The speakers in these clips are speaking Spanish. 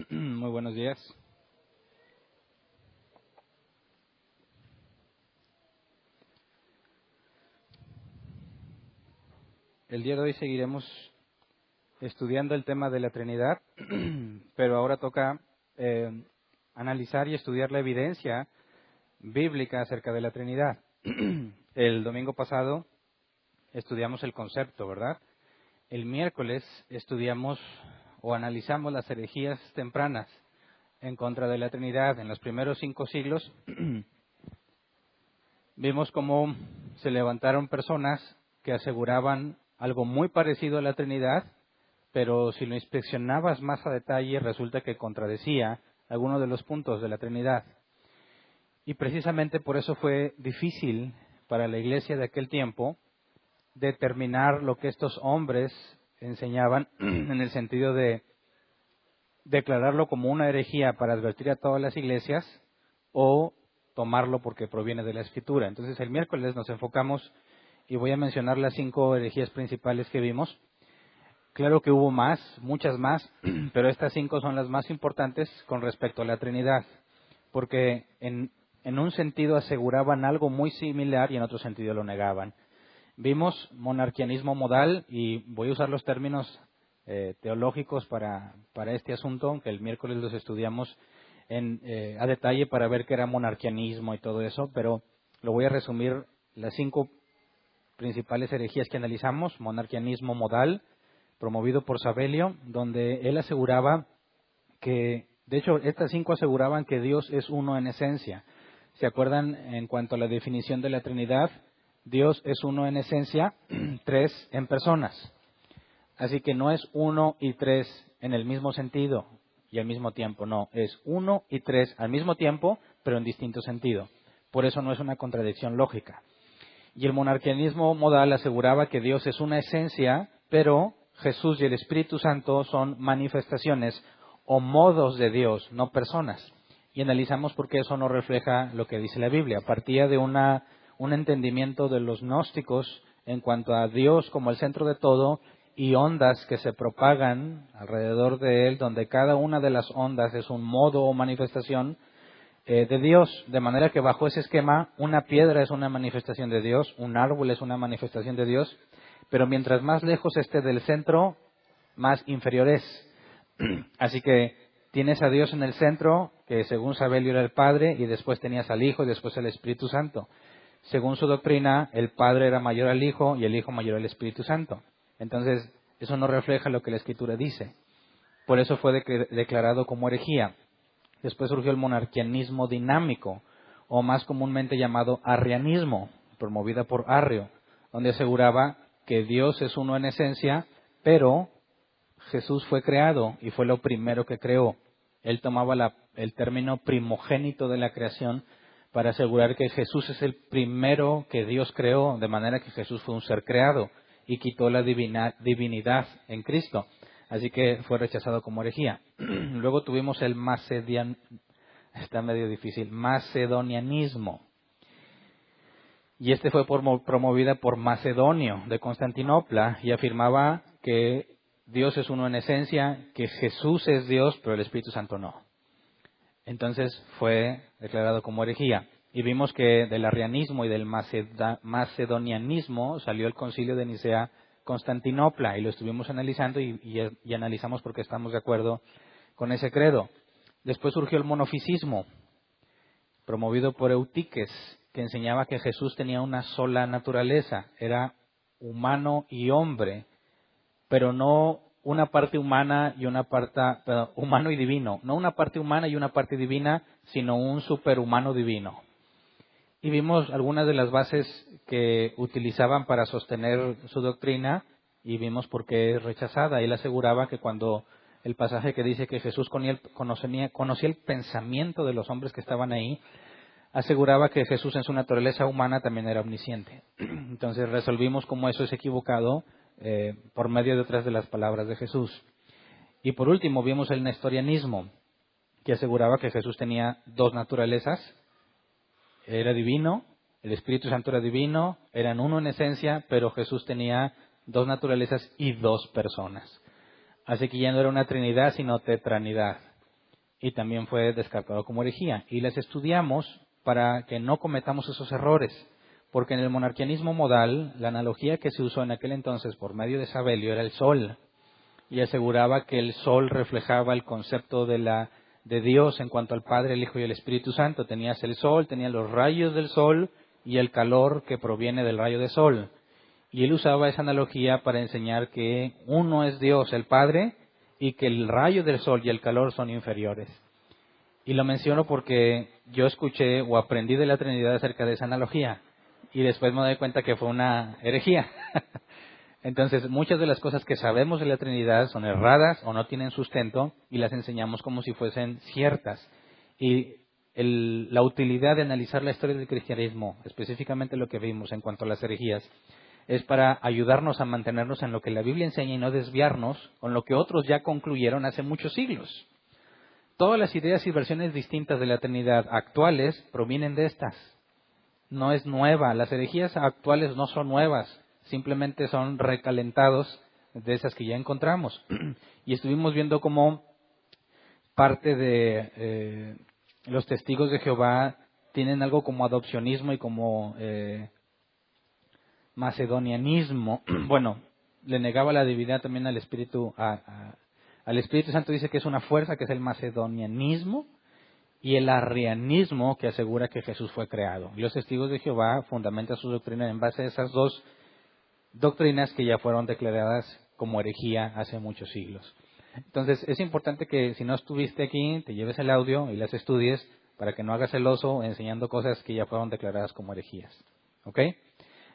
Muy buenos días. El día de hoy seguiremos estudiando el tema de la Trinidad, pero ahora toca analizar y estudiar la evidencia bíblica acerca de la Trinidad. El domingo pasado estudiamos el concepto, ¿verdad? El miércoles estudiamos o analizamos las herejías tempranas en contra de la Trinidad. En los primeros 5 siglos vimos cómo se levantaron personas que aseguraban algo muy parecido a la Trinidad, pero si lo inspeccionabas más a detalle resulta que contradecía algunos de los puntos de la Trinidad. Y precisamente por eso fue difícil para la iglesia de aquel tiempo determinar lo que estos hombres enseñaban en el sentido de declararlo como una herejía para advertir a todas las iglesias o tomarlo porque proviene de la Escritura. Entonces el miércoles nos enfocamos y voy a mencionar las 5 herejías principales que vimos. Claro que hubo más, muchas más, pero estas 5 son las más importantes con respecto a la Trinidad, porque en un sentido aseguraban algo muy similar y en otro sentido lo negaban. Vimos monarquianismo modal, y voy a usar los términos teológicos para este asunto, aunque el miércoles los estudiamos a detalle para ver qué era monarquianismo y todo eso, pero lo voy a resumir las 5 principales herejías que analizamos. Monarquianismo modal, promovido por Sabelio, donde él aseguraba que, de hecho, estas 5 aseguraban que Dios es uno en esencia. ¿Se acuerdan en cuanto a la definición de la Trinidad? Dios es uno en esencia, 3 en personas. Así que no es 1 y 3 en el mismo sentido y al mismo tiempo, no, es 1 y 3 al mismo tiempo, pero en distinto sentido. Por eso no es una contradicción lógica. Y el monarquianismo modal aseguraba que Dios es una esencia, pero Jesús y el Espíritu Santo son manifestaciones o modos de Dios, no personas. Y analizamos por qué eso no refleja lo que dice la Biblia. Partía de un entendimiento de los gnósticos en cuanto a Dios como el centro de todo y ondas que se propagan alrededor de Él, donde cada una de las ondas es un modo o manifestación de Dios, de manera que bajo ese esquema una piedra es una manifestación de Dios, un árbol es una manifestación de Dios, pero mientras más lejos esté del centro, más inferior es. Así que tienes a Dios en el centro, que según Sabelio era el Padre, y después tenías al Hijo y después el Espíritu Santo. Según su doctrina, el Padre era mayor al Hijo y el Hijo mayor al Espíritu Santo. Entonces, eso no refleja lo que la Escritura dice. Por eso fue declarado como herejía. Después surgió el monarquianismo dinámico, o más comúnmente llamado arrianismo, promovida por Arrio, donde aseguraba que Dios es uno en esencia, pero Jesús fue creado y fue lo primero que creó. Él tomaba el término primogénito de la creación para asegurar que Jesús es el primero que Dios creó, de manera que Jesús fue un ser creado y quitó la divinidad en Cristo. Así que fue rechazado como herejía. Luego tuvimos el macedonianismo. Y este fue promovida por Macedonio de Constantinopla y afirmaba que Dios es uno en esencia, que Jesús es Dios, pero el Espíritu Santo no. Entonces fue declarado como herejía. Y vimos que del arrianismo y del macedonianismo salió el concilio de Nicea Constantinopla, y lo estuvimos analizando y analizamos porque estamos de acuerdo con ese credo. Después surgió el monofisismo, promovido por Eutiques, que enseñaba que Jesús tenía una sola naturaleza, era humano y hombre, pero no una parte humana y humano y divino, no una parte humana y una parte divina, sino un superhumano divino. Y vimos algunas de las bases que utilizaban para sostener su doctrina y vimos por qué es rechazada. Él aseguraba que cuando el pasaje que dice que Jesús conocía el pensamiento de los hombres que estaban ahí, aseguraba que Jesús en su naturaleza humana también era omnisciente. Entonces resolvimos cómo eso es equivocado por medio de otras de las palabras de Jesús. Y por último vimos el nestorianismo, que aseguraba que Jesús tenía 2 naturalezas. Era divino, el Espíritu Santo era divino, eran uno en esencia, pero Jesús tenía 2 naturalezas y 2 personas. Así que ya no era una trinidad, sino tetranidad. y también fue descartado como herejía. Y las estudiamos para que no cometamos esos errores, porque en el monarquianismo modal, la analogía que se usó en aquel entonces por medio de Sabelio era el sol, y aseguraba que el sol reflejaba el concepto de Dios en cuanto al Padre, el Hijo y el Espíritu Santo. Tenías el sol, tenías los rayos del sol y el calor que proviene del rayo de sol. Y él usaba esa analogía para enseñar que uno es Dios, el Padre, y que el rayo del sol y el calor son inferiores. Y lo menciono porque yo escuché o aprendí de la Trinidad acerca de esa analogía, y después me doy cuenta que fue una herejía. Entonces, muchas de las cosas que sabemos de la Trinidad son erradas o no tienen sustento y las enseñamos como si fuesen ciertas. Y la utilidad de analizar la historia del cristianismo, específicamente lo que vimos en cuanto a las herejías, es para ayudarnos a mantenernos en lo que la Biblia enseña y no desviarnos con lo que otros ya concluyeron hace muchos siglos. Todas las ideas y versiones distintas de la Trinidad actuales provienen de estas. No es nueva. Las herejías actuales no son nuevas. Simplemente son recalentados de esas que ya encontramos. Y estuvimos viendo cómo parte de los testigos de Jehová tienen algo como adopcionismo y como macedonianismo. Bueno, le negaba la divinidad también al Espíritu, al Espíritu Santo. Dice que es una fuerza, que es el macedonianismo, y el arrianismo, que asegura que Jesús fue creado. Y los testigos de Jehová fundamentan su doctrina en base a esas dos doctrinas que ya fueron declaradas como herejía hace muchos siglos. Entonces, es importante que si no estuviste aquí, te lleves el audio y las estudies para que no hagas el oso enseñando cosas que ya fueron declaradas como herejías. ¿Ok?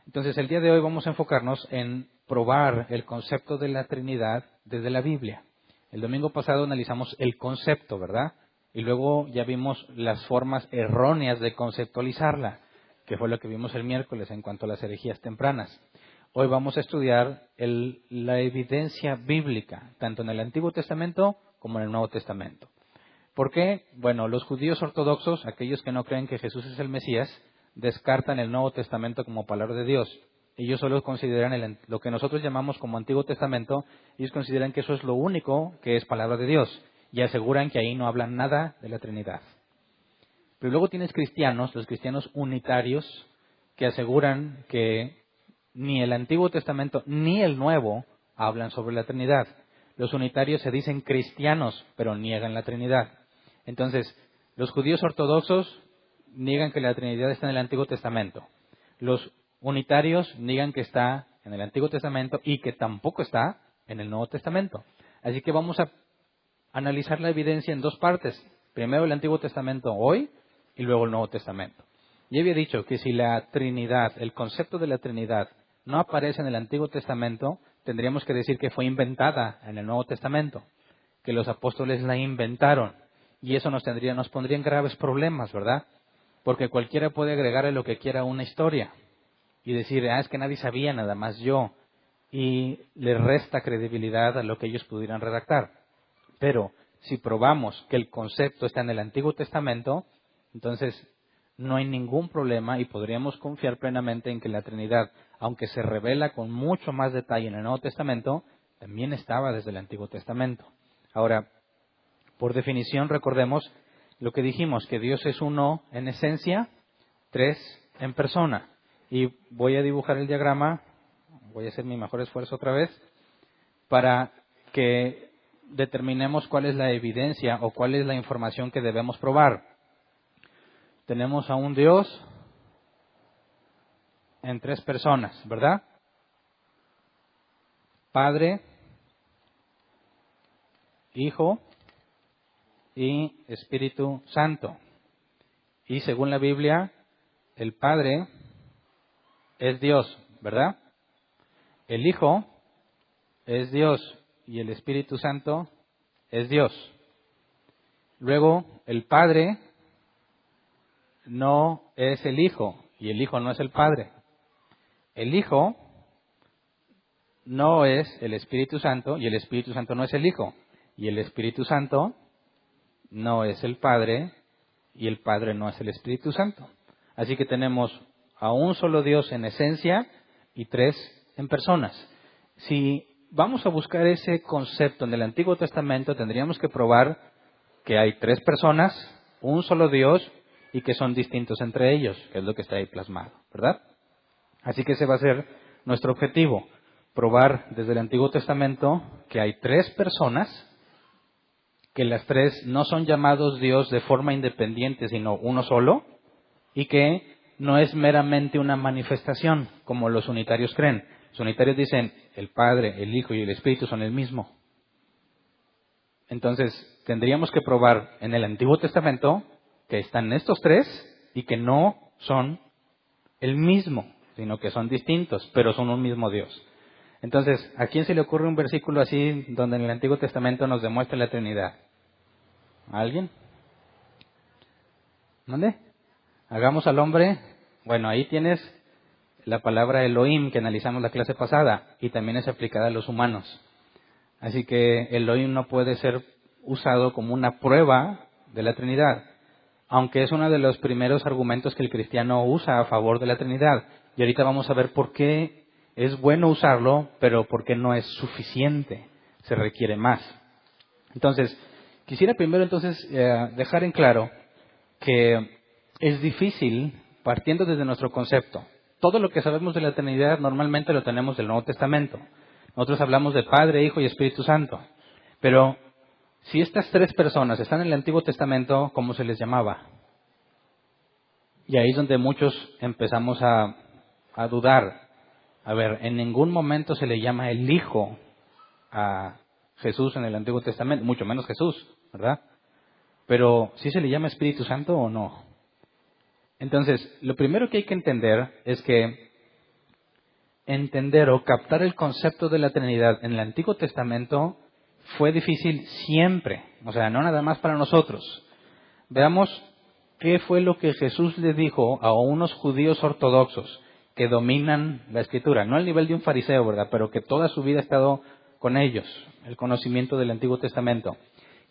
Entonces, el día de hoy vamos a enfocarnos en probar el concepto de la Trinidad desde la Biblia. El domingo pasado analizamos el concepto, ¿verdad? Y luego ya vimos las formas erróneas de conceptualizarla, que fue lo que vimos el miércoles en cuanto a las herejías tempranas. Hoy vamos a estudiar la evidencia bíblica, tanto en el Antiguo Testamento como en el Nuevo Testamento. ¿Por qué? Bueno, los judíos ortodoxos, aquellos que no creen que Jesús es el Mesías, descartan el Nuevo Testamento como palabra de Dios. Ellos solo consideran lo que nosotros llamamos como Antiguo Testamento, ellos consideran que eso es lo único que es palabra de Dios, y aseguran que ahí no hablan nada de la Trinidad. Pero luego tienes cristianos, los cristianos unitarios, que aseguran que ni el Antiguo Testamento ni el Nuevo hablan sobre la Trinidad. Los unitarios se dicen cristianos, pero niegan la Trinidad. Entonces, los judíos ortodoxos niegan que la Trinidad está en el Antiguo Testamento. Los unitarios niegan que está en el Antiguo Testamento y que tampoco está en el Nuevo Testamento. Así que vamos a analizar la evidencia en dos partes. Primero el Antiguo Testamento hoy y luego el Nuevo Testamento. Ya había dicho que si la Trinidad, el concepto de la Trinidad, no aparece en el Antiguo Testamento, tendríamos que decir que fue inventada en el Nuevo Testamento, que los apóstoles la inventaron. Y eso nos pondría en graves problemas, ¿verdad? Porque cualquiera puede agregarle lo que quiera a una historia y decir, es que nadie sabía, nada más yo. Y le resta credibilidad a lo que ellos pudieran redactar. Pero si probamos que el concepto está en el Antiguo Testamento, entonces no hay ningún problema y podríamos confiar plenamente en que la Trinidad, aunque se revela con mucho más detalle en el Nuevo Testamento, también estaba desde el Antiguo Testamento. Ahora, por definición, recordemos lo que dijimos, que Dios es uno en esencia, tres en persona. Y voy a dibujar el diagrama, voy a hacer mi mejor esfuerzo otra vez, para que determinemos cuál es la evidencia o cuál es la información que debemos probar. Tenemos a un Dios en tres personas, ¿verdad? Padre, Hijo y Espíritu Santo. Y según la Biblia, el Padre es Dios, ¿verdad? El Hijo es Dios y el Espíritu Santo es Dios. Luego, el Padre no es el Hijo y el Hijo no es el Padre. El Hijo no es el Espíritu Santo y el Espíritu Santo no es el Hijo. Y el Espíritu Santo no es el Padre y el Padre no es el Espíritu Santo. Así que tenemos a un solo Dios en esencia y tres en personas. Si vamos a buscar ese concepto en el Antiguo Testamento, tendríamos que probar que hay tres personas, un solo Dios y que son distintos entre ellos, que es lo que está ahí plasmado, ¿verdad? Así que ese va a ser nuestro objetivo, probar desde el Antiguo Testamento que hay tres personas, que las tres no son llamados Dios de forma independiente, sino uno solo, y que no es meramente una manifestación, como los unitarios creen. Los unitarios dicen, el Padre, el Hijo y el Espíritu son el mismo. Entonces, tendríamos que probar en el Antiguo Testamento que están estos tres y que no son el mismo, sino que son distintos, pero son un mismo Dios. Entonces, ¿a quién se le ocurre un versículo así donde en el Antiguo Testamento nos demuestra la Trinidad? ¿A alguien? ¿Dónde? Hagamos al hombre. Bueno, ahí tienes la palabra Elohim que analizamos la clase pasada y también es aplicada a los humanos. Así que Elohim no puede ser usado como una prueba de la Trinidad, aunque es uno de los primeros argumentos que el cristiano usa a favor de la Trinidad. Y ahorita vamos a ver por qué es bueno usarlo, pero por qué no es suficiente, se requiere más. Entonces, quisiera primero dejar en claro que es difícil, partiendo desde nuestro concepto. Todo lo que sabemos de la Trinidad normalmente lo tenemos del Nuevo Testamento. Nosotros hablamos de Padre, Hijo y Espíritu Santo. Pero si estas tres personas están en el Antiguo Testamento, ¿cómo se les llamaba? Y ahí es donde muchos empezamos a dudar. A ver, en ningún momento se le llama el Hijo a Jesús en el Antiguo Testamento, mucho menos Jesús, ¿verdad? Pero ¿sí se le llama Espíritu Santo o no? Entonces, lo primero que hay que entender es que entender o captar el concepto de la Trinidad en el Antiguo Testamento fue difícil siempre, o sea, no nada más para nosotros. Veamos qué fue lo que Jesús le dijo a unos judíos ortodoxos que dominan la Escritura, no al nivel de un fariseo, ¿verdad?, pero que toda su vida ha estado con ellos, el conocimiento del Antiguo Testamento,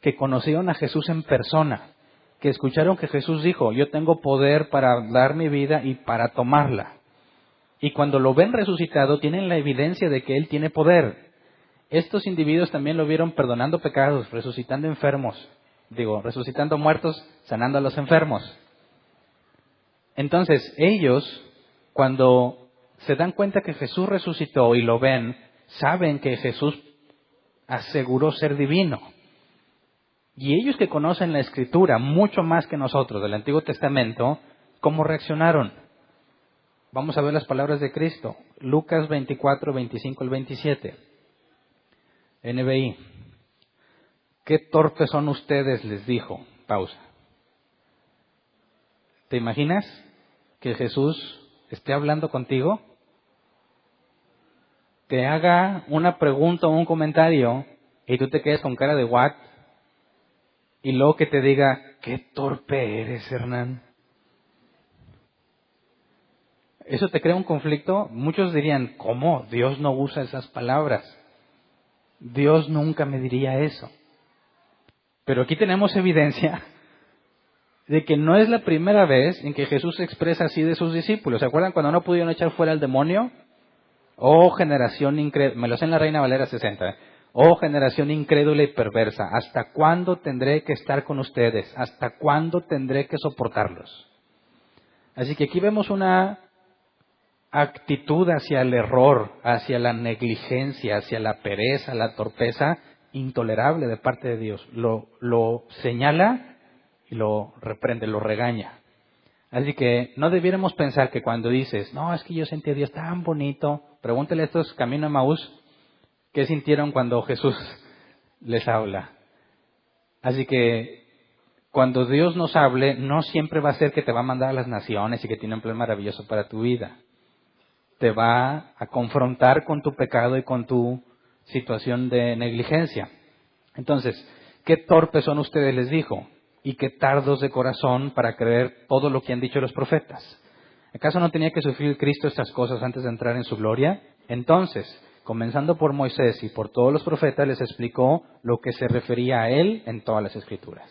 que conocieron a Jesús en persona, que escucharon que Jesús dijo, yo tengo poder para dar mi vida y para tomarla. Y cuando lo ven resucitado, tienen la evidencia de que Él tiene poder. Estos individuos también lo vieron perdonando pecados, resucitando resucitando muertos, sanando a los enfermos. Entonces, ellos, cuando se dan cuenta que Jesús resucitó y lo ven, saben que Jesús aseguró ser divino. Y ellos que conocen la Escritura mucho más que nosotros del Antiguo Testamento, ¿cómo reaccionaron? Vamos a ver las palabras de Cristo. Lucas 24, 25 al 27. NBI. ¿Qué torpes son ustedes? Les dijo. Pausa. ¿Te imaginas que Jesús esté hablando contigo? Te haga una pregunta o un comentario y tú te quedes con cara de what? Y luego que te diga, qué torpe eres, Hernán. ¿Eso te crea un conflicto? Muchos dirían, ¿cómo? Dios no usa esas palabras. Dios nunca me diría eso. Pero aquí tenemos evidencia de que no es la primera vez en que Jesús se expresa así de sus discípulos. ¿Se acuerdan cuando no pudieron echar fuera al demonio? Oh, generación incrédula. Me lo sé en la Reina Valera 60. Oh, generación incrédula y perversa. ¿Hasta cuándo tendré que estar con ustedes? ¿Hasta cuándo tendré que soportarlos? Así que aquí vemos una actitud hacia el error, hacia la negligencia, hacia la pereza, la torpeza, intolerable de parte de Dios. Lo señala y lo reprende, lo regaña. Así que no debiéramos pensar que cuando dices, no, es que yo sentí a Dios tan bonito, pregúntale a estos Camino a Emaús, ¿qué sintieron cuando Jesús les habla? Así que cuando Dios nos hable, no siempre va a ser que te va a mandar a las naciones y que tiene un plan maravilloso para tu vida. Te va a confrontar con tu pecado y con tu situación de negligencia. Entonces, ¿qué torpes son ustedes? Les dijo, y qué tardos de corazón para creer todo lo que han dicho los profetas. ¿Acaso no tenía que sufrir Cristo estas cosas antes de entrar en su gloria? Entonces, comenzando por Moisés y por todos los profetas, les explicó lo que se refería a él en todas las Escrituras.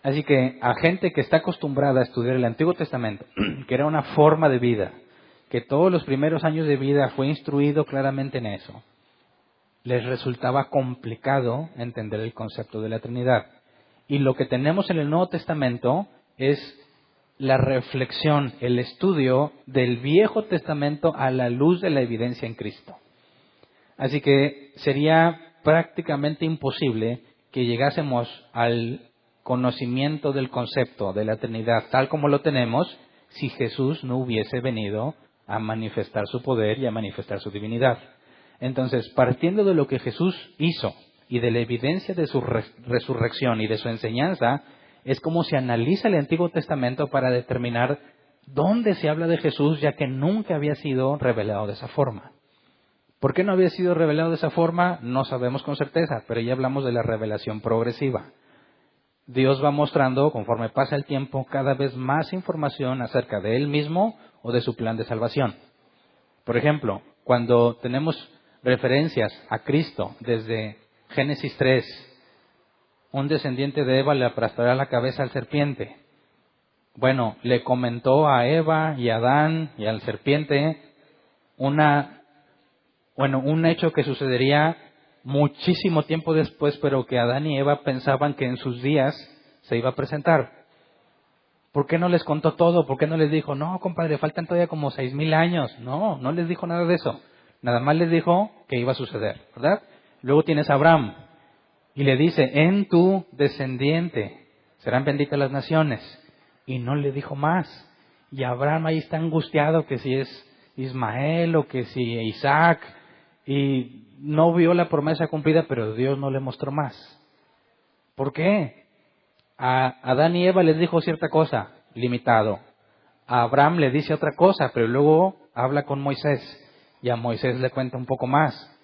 Así que a gente que está acostumbrada a estudiar el Antiguo Testamento, que era una forma de vida, que todos los primeros años de vida fue instruido claramente en eso, les resultaba complicado entender el concepto de la Trinidad. Y lo que tenemos en el Nuevo Testamento es la reflexión, el estudio del Viejo Testamento a la luz de la evidencia en Cristo. Así que sería prácticamente imposible que llegásemos al conocimiento del concepto de la Trinidad tal como lo tenemos si Jesús no hubiese venido a manifestar su poder y a manifestar su divinidad. Entonces, partiendo de lo que Jesús hizo y de la evidencia de su resurrección y de su enseñanza, es como se analiza el Antiguo Testamento para determinar dónde se habla de Jesús, ya que nunca había sido revelado de esa forma. ¿Por qué no había sido revelado de esa forma? No sabemos con certeza, pero ya hablamos de la revelación progresiva. Dios va mostrando, conforme pasa el tiempo, cada vez más información acerca de Él mismo o de su plan de salvación. Por ejemplo, cuando tenemos referencias a Cristo desde Génesis 3, un descendiente de Eva le aplastará la cabeza al serpiente. Bueno, le comentó a Eva y a Adán y al serpiente un hecho que sucedería muchísimo tiempo después, pero que Adán y Eva pensaban que en sus días se iba a presentar. ¿Por qué no les contó todo? ¿Por qué no les dijo, no, compadre, faltan todavía como 6,000 años? No les dijo nada de eso. Nada más les dijo que iba a suceder, ¿verdad? Luego tienes a Abraham y le dice, en tu descendiente serán benditas las naciones. Y no le dijo más. Y Abraham ahí está angustiado que si es Ismael o que si Isaac, y no vio la promesa cumplida, pero Dios no le mostró más. ¿Por qué? A Adán y Eva les dijo cierta cosa, limitado. A Abraham le dice otra cosa, pero luego habla con Moisés. Y a Moisés le cuenta un poco más.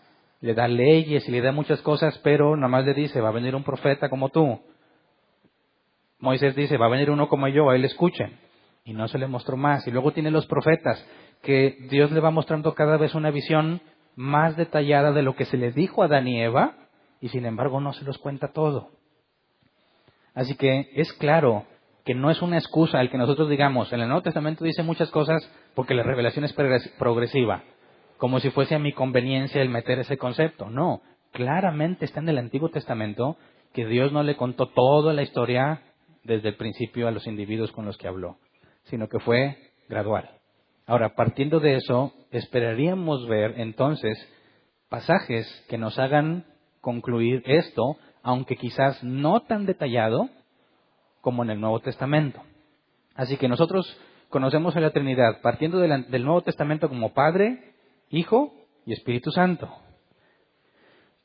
Le da leyes y le da muchas cosas, pero nada más le dice, va a venir un profeta como tú. Moisés dice, va a venir uno como yo, a él escuchen. Y no se le mostró más. Y luego tiene los profetas, que Dios le va mostrando cada vez una visión más detallada de lo que se le dijo a Adán y Eva, y sin embargo no se los cuenta todo. Así que es claro que no es una excusa el que nosotros digamos, en el Nuevo Testamento dice muchas cosas porque la revelación es progresiva, como si fuese a mi conveniencia el meter ese concepto. No, claramente está en el Antiguo Testamento que Dios no le contó toda la historia desde el principio a los individuos con los que habló, sino que fue gradual. Ahora, partiendo de eso, esperaríamos ver entonces pasajes que nos hagan concluir esto, aunque quizás no tan detallado como en el Nuevo Testamento. Así que nosotros conocemos a la Trinidad partiendo del Nuevo Testamento como Padre, Hijo y Espíritu Santo.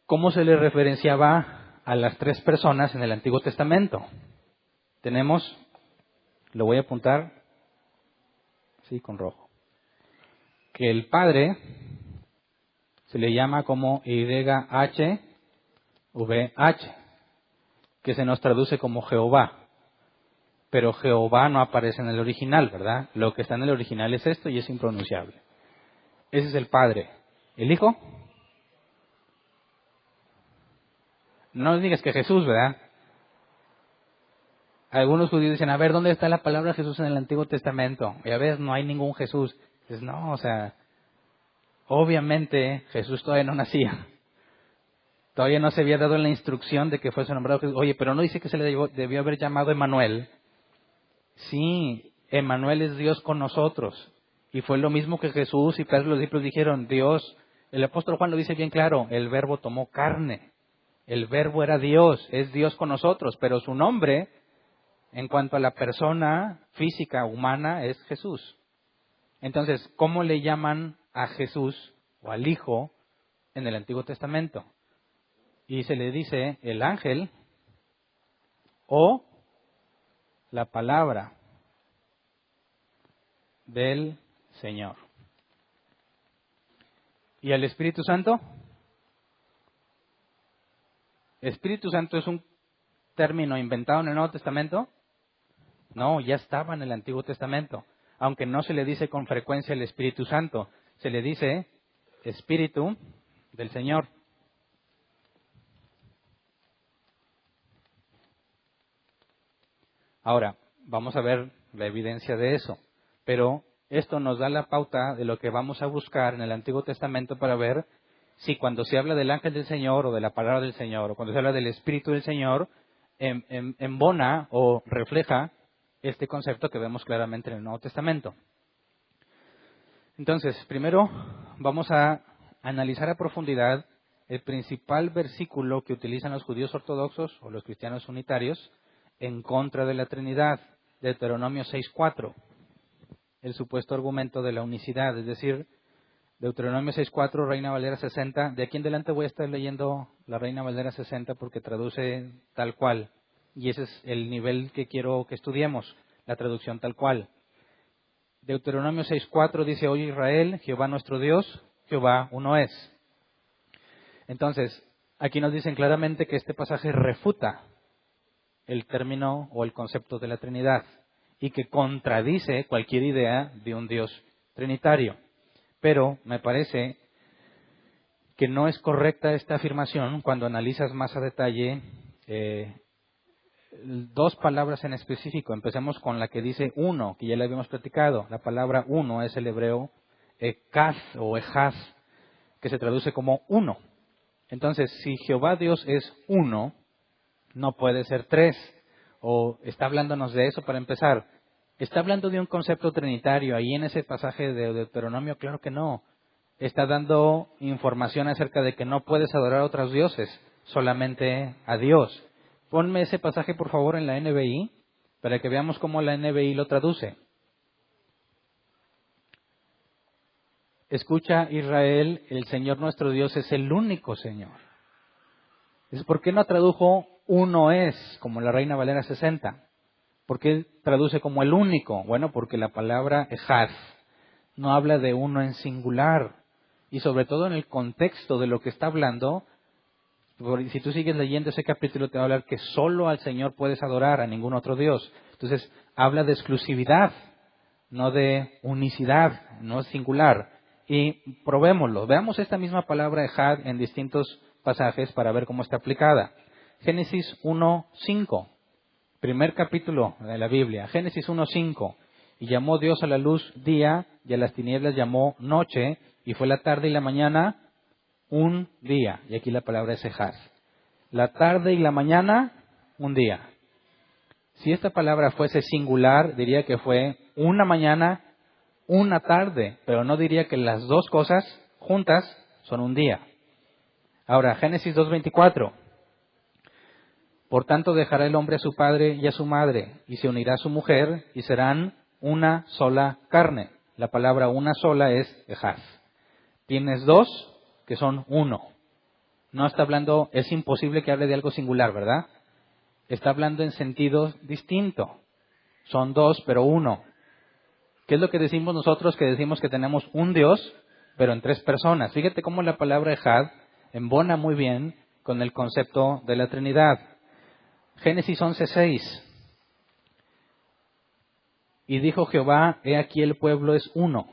¿Cómo se le referenciaba a las tres personas en el Antiguo Testamento? Tenemos, lo voy a apuntar, sí, con rojo, que el Padre se le llama como YHWH, que se nos traduce como Jehová. Pero Jehová no aparece en el original, ¿verdad? Lo que está en el original es esto y es impronunciable. Ese es el Padre. ¿El Hijo? No digas que Jesús, ¿verdad? Algunos judíos dicen, a ver, ¿dónde está la palabra Jesús en el Antiguo Testamento? Y a ver, no hay ningún Jesús. Dices, no, obviamente Jesús todavía no nacía. Todavía no se había dado la instrucción de que fuese nombrado Jesús. Oye, pero no dice que se le debió haber llamado Emmanuel. Sí, Emmanuel es Dios con nosotros. Y fue lo mismo que Jesús y Pedro, los discípulos dijeron, Dios, el apóstol Juan lo dice bien claro, el verbo tomó carne. El verbo era Dios, es Dios con nosotros, pero su nombre, en cuanto a la persona física, humana, es Jesús. Entonces, ¿cómo le llaman a Jesús o al Hijo en el Antiguo Testamento? Y se le dice el ángel o la palabra del Señor. ¿Y al Espíritu Santo? ¿Espíritu Santo es un término inventado en el Nuevo Testamento? No, ya estaba en el Antiguo Testamento. Aunque no se le dice con frecuencia el Espíritu Santo, se le dice Espíritu del Señor. Ahora, vamos a ver la evidencia de eso. Pero esto nos da la pauta de lo que vamos a buscar en el Antiguo Testamento para ver si cuando se habla del ángel del Señor o de la palabra del Señor o cuando se habla del Espíritu del Señor, embona o refleja este concepto que vemos claramente en el Nuevo Testamento. Entonces, primero vamos a analizar a profundidad el principal versículo que utilizan los judíos ortodoxos o los cristianos unitarios en contra de la Trinidad, Deuteronomio 6:4, el supuesto argumento de la unicidad, es decir, Deuteronomio 6:4, Reina Valera 60. De aquí en adelante voy a estar leyendo la Reina Valera 60 porque traduce tal cual. Y ese es el nivel que quiero que estudiemos, la traducción tal cual. Deuteronomio 6:4 dice: Oye Israel, Jehová nuestro Dios, Jehová uno es. Entonces, aquí nos dicen claramente que este pasaje refuta el término o el concepto de la Trinidad y que contradice cualquier idea de un Dios trinitario. Pero me parece que no es correcta esta afirmación cuando analizas más a detalle dos palabras en específico. Empecemos con la que dice uno, que ya le habíamos platicado. La palabra uno es el hebreo ekaz o ejaz, que se traduce como uno. Entonces, si Jehová Dios es uno, no puede ser tres. O está hablándonos de eso para empezar. ¿Está hablando de un concepto trinitario ahí en ese pasaje de Deuteronomio? Claro que no. Está dando información acerca de que no puedes adorar a otros dioses, solamente a Dios. Ponme ese pasaje, por favor, en la NBI, para que veamos cómo la NBI lo traduce. Escucha, Israel, el Señor nuestro Dios es el único Señor. ¿Por qué no tradujo uno es, como la Reina Valera 60? ¿Por qué traduce como el único? Bueno, porque la palabra ejad no habla de uno en singular. Y sobre todo en el contexto de lo que está hablando, si tú sigues leyendo ese capítulo te va a hablar que solo al Señor puedes adorar, a ningún otro Dios. Entonces, habla de exclusividad, no de unicidad, no es singular. Y probémoslo. Veamos esta misma palabra ejad en distintos pasajes para ver cómo está aplicada. Génesis 1:5, primer capítulo de la Biblia. Génesis 1:5. Y llamó Dios a la luz día, y a las tinieblas llamó noche, y fue la tarde y la mañana un día. Y aquí la palabra es ejad. La tarde y la mañana, un día. Si esta palabra fuese singular, diría que fue una mañana, una tarde, pero no diría que las dos cosas juntas son un día. Ahora, Génesis 2:24. Por tanto dejará el hombre a su padre y a su madre, y se unirá a su mujer, y serán una sola carne. La palabra una sola es ejad. Tienes dos que son uno. No está hablando, es imposible que hable de algo singular, ¿verdad? Está hablando en sentido distinto. Son dos, pero uno. ¿Qué es lo que decimos nosotros? Que decimos que tenemos un Dios, pero en tres personas. Fíjate cómo la palabra ejad embona muy bien con el concepto de la Trinidad. Génesis 11:6. Y dijo Jehová, he aquí el pueblo es uno,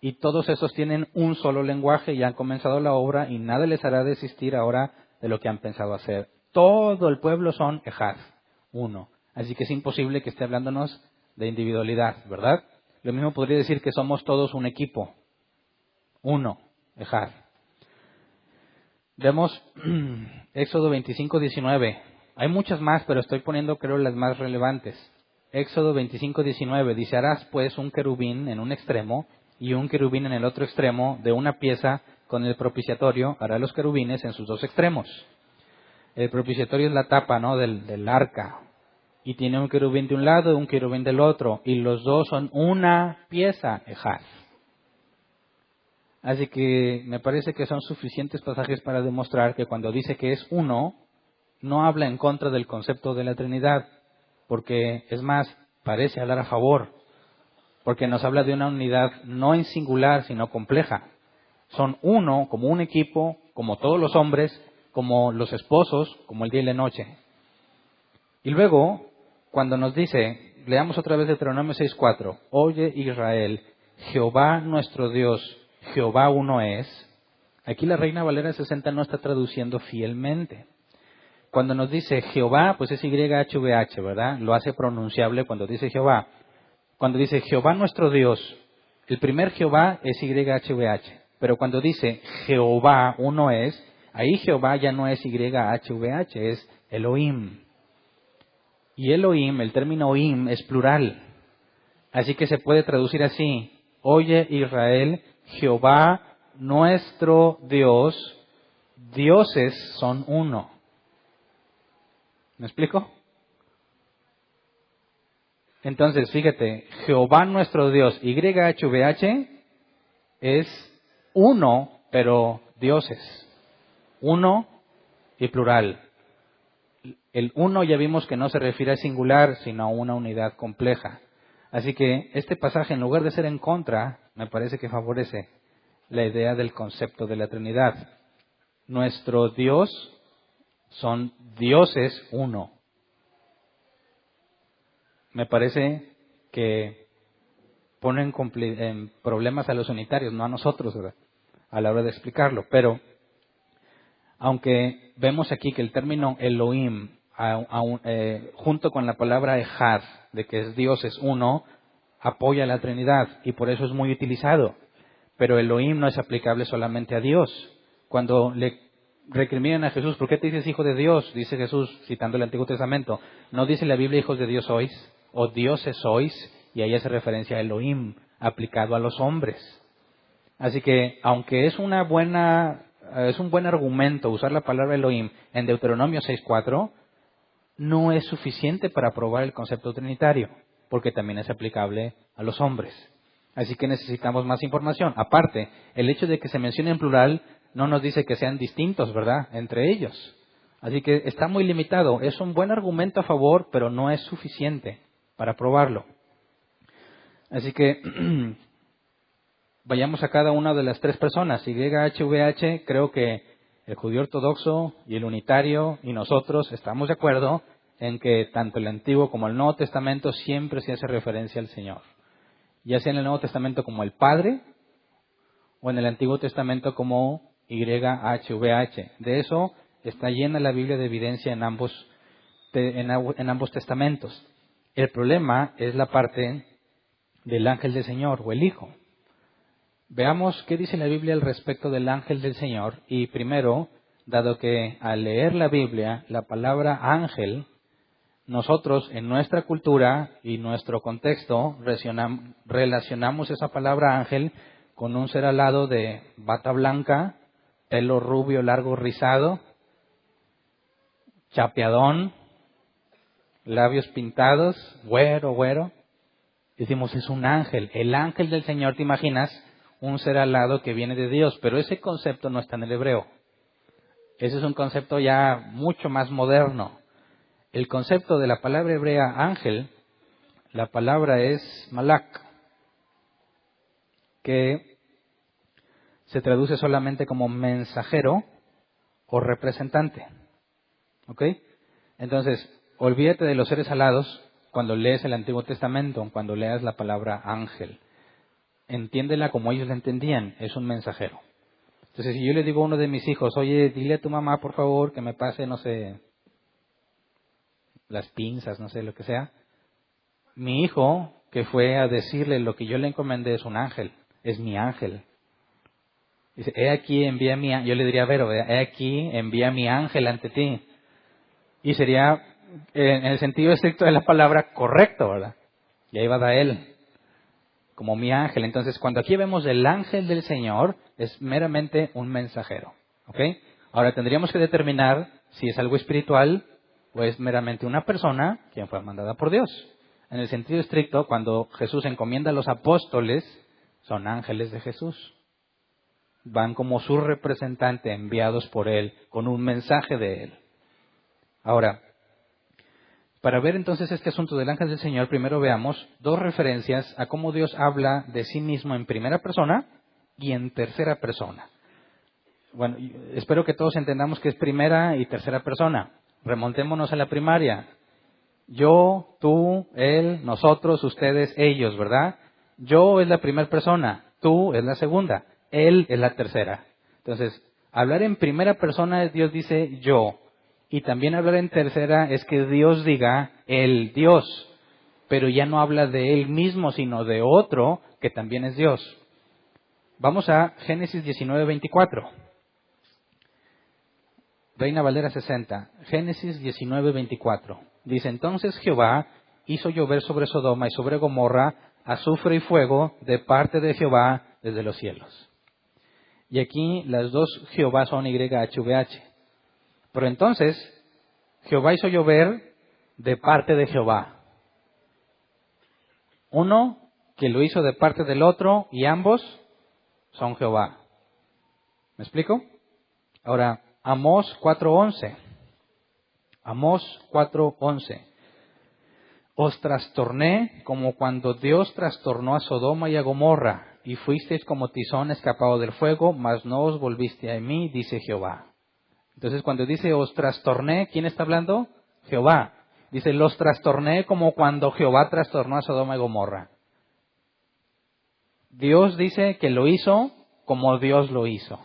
y todos esos tienen un solo lenguaje y han comenzado la obra, y nada les hará desistir ahora de lo que han pensado hacer. Todo el pueblo son ejad, uno. Así que es imposible que esté hablándonos de individualidad, ¿verdad? Lo mismo podría decir que somos todos un equipo, uno, ejad. Vemos Éxodo 25:19. Hay muchas más, pero estoy poniendo, creo, las más relevantes. Éxodo 25:19 dice: harás pues un querubín en un extremo y un querubín en el otro extremo de una pieza con el propiciatorio. Hará los querubines en sus dos extremos. El propiciatorio es la tapa, ¿no?, del arca. Y tiene un querubín de un lado y un querubín del otro. Y los dos son una pieza, ejad. Así que me parece que son suficientes pasajes para demostrar que cuando dice que es uno, no habla en contra del concepto de la Trinidad, porque es más, parece hablar a favor, porque nos habla de una unidad no en singular, sino compleja. Son uno, como un equipo, como todos los hombres, como los esposos, como el día y la noche. Y luego, cuando nos dice, leamos otra vez Deuteronomio 6:4, oye Israel, Jehová nuestro Dios, Jehová uno es. Aquí la Reina Valera 60 no está traduciendo fielmente. Cuando nos dice Jehová, pues es YHVH, ¿verdad? Lo hace pronunciable cuando dice Jehová. Cuando dice Jehová nuestro Dios, el primer Jehová es YHVH. Pero cuando dice Jehová uno es, ahí Jehová ya no es YHVH, es Elohim. Y Elohim, el término Oim, es plural. Así que se puede traducir así: oye Israel, Jehová nuestro Dios, dioses son uno. ¿Me explico? Entonces, fíjate, Jehová nuestro Dios, YHVH, es uno, pero dioses. Uno y plural. El uno ya vimos que no se refiere a singular, sino a una unidad compleja. Así que este pasaje, en lugar de ser en contra, me parece que favorece la idea del concepto de la Trinidad. Nuestro Dios son dioses uno. Me parece que ponen en problemas a los unitarios, no a nosotros, ¿verdad?, a la hora de explicarlo. Pero, aunque vemos aquí que el término Elohim, junto con la palabra Ejad, de que es Dios es uno, apoya la Trinidad y por eso es muy utilizado. Pero Elohim no es aplicable solamente a Dios. Cuando le recriminan a Jesús, ¿por qué te dices hijo de Dios?, dice Jesús, citando el Antiguo Testamento, ¿no dice la Biblia hijos de Dios sois? ¿O dioses sois? Y ahí hace referencia a Elohim, aplicado a los hombres. Así que, aunque es un buen argumento usar la palabra Elohim en Deuteronomio 6:4, no es suficiente para probar el concepto trinitario, porque también es aplicable a los hombres. Así que necesitamos más información. Aparte, el hecho de que se mencione en plural no nos dice que sean distintos, ¿verdad?, entre ellos. Así que está muy limitado. Es un buen argumento a favor, pero no es suficiente para probarlo. Así que vayamos a cada una de las tres personas. YHVH, creo que el judío ortodoxo y el unitario y nosotros estamos de acuerdo en que tanto el Antiguo como el Nuevo Testamento siempre se hace referencia al Señor. Ya sea en el Nuevo Testamento como el Padre o en el Antiguo Testamento como YHVH. De eso está llena la Biblia de evidencia en ambos testamentos. El problema es la parte del ángel del Señor o el Hijo. Veamos qué dice la Biblia al respecto del ángel del Señor. Y primero, dado que al leer la Biblia, la palabra ángel, nosotros en nuestra cultura y nuestro contexto relacionamos esa palabra ángel con un ser alado de bata blanca, pelo rubio largo rizado, chapeadón, labios pintados, güero. Decimos, es un ángel. El ángel del Señor, ¿te imaginas? Un ser alado que viene de Dios. Pero ese concepto no está en el hebreo. Ese es un concepto ya mucho más moderno. El concepto de la palabra hebrea ángel, la palabra es malak, que se traduce solamente como mensajero o representante. ¿Ok? Entonces, olvídate de los seres alados cuando lees el Antiguo Testamento, cuando leas la palabra ángel. Entiéndela como ellos la entendían, es un mensajero. Entonces, si yo le digo a uno de mis hijos, oye, dile a tu mamá, por favor, que me pase, no sé, las pinzas, no sé, lo que sea. Mi hijo, que fue a decirle lo que yo le encomendé, es un ángel, es mi ángel. Dice, he aquí, envía mi ángel. Yo le diría, Vero, he aquí, envía mi ángel ante ti. Y sería, en el sentido estricto de la palabra, correcto, ¿verdad? Y ahí va a él, como mi ángel. Entonces, cuando aquí vemos el ángel del Señor, es meramente un mensajero. ¿Ok? Ahora, tendríamos que determinar si es algo espiritual o es meramente una persona quien fue mandada por Dios. En el sentido estricto, cuando Jesús encomienda a los apóstoles, son ángeles de Jesús. Van como su representante, enviados por Él, con un mensaje de Él. Ahora, para ver entonces este asunto del ángel del Señor, primero veamos dos referencias a cómo Dios habla de sí mismo en primera persona y en tercera persona. Bueno, espero que todos entendamos que es primera y tercera persona. Remontémonos a la primaria. Yo, tú, él, nosotros, ustedes, ellos, ¿verdad? Yo es la primera persona, tú es la segunda, él es la tercera. Entonces, hablar en primera persona, Dios dice yo. Y también hablar en tercera es que Dios diga el Dios, pero ya no habla de Él mismo, sino de otro que también es Dios. Vamos a Génesis 19:24. Reina Valera 60. Génesis 19:24. Dice, entonces Jehová hizo llover sobre Sodoma y sobre Gomorra azufre y fuego de parte de Jehová desde los cielos. Y aquí las dos Jehová son YHVH. Pero entonces, Jehová hizo llover de parte de Jehová. Uno que lo hizo de parte del otro y ambos son Jehová. ¿Me explico? Ahora, Amós 4:11. Amós 4:11. Os trastorné como cuando Dios trastornó a Sodoma y a Gomorra, y fuisteis como tizón escapado del fuego, mas no os volviste a mí, dice Jehová. Entonces, cuando dice os trastorné, ¿quién está hablando? Jehová. Dice, los trastorné como cuando Jehová trastornó a Sodoma y Gomorra. Dios dice que lo hizo como Dios lo hizo.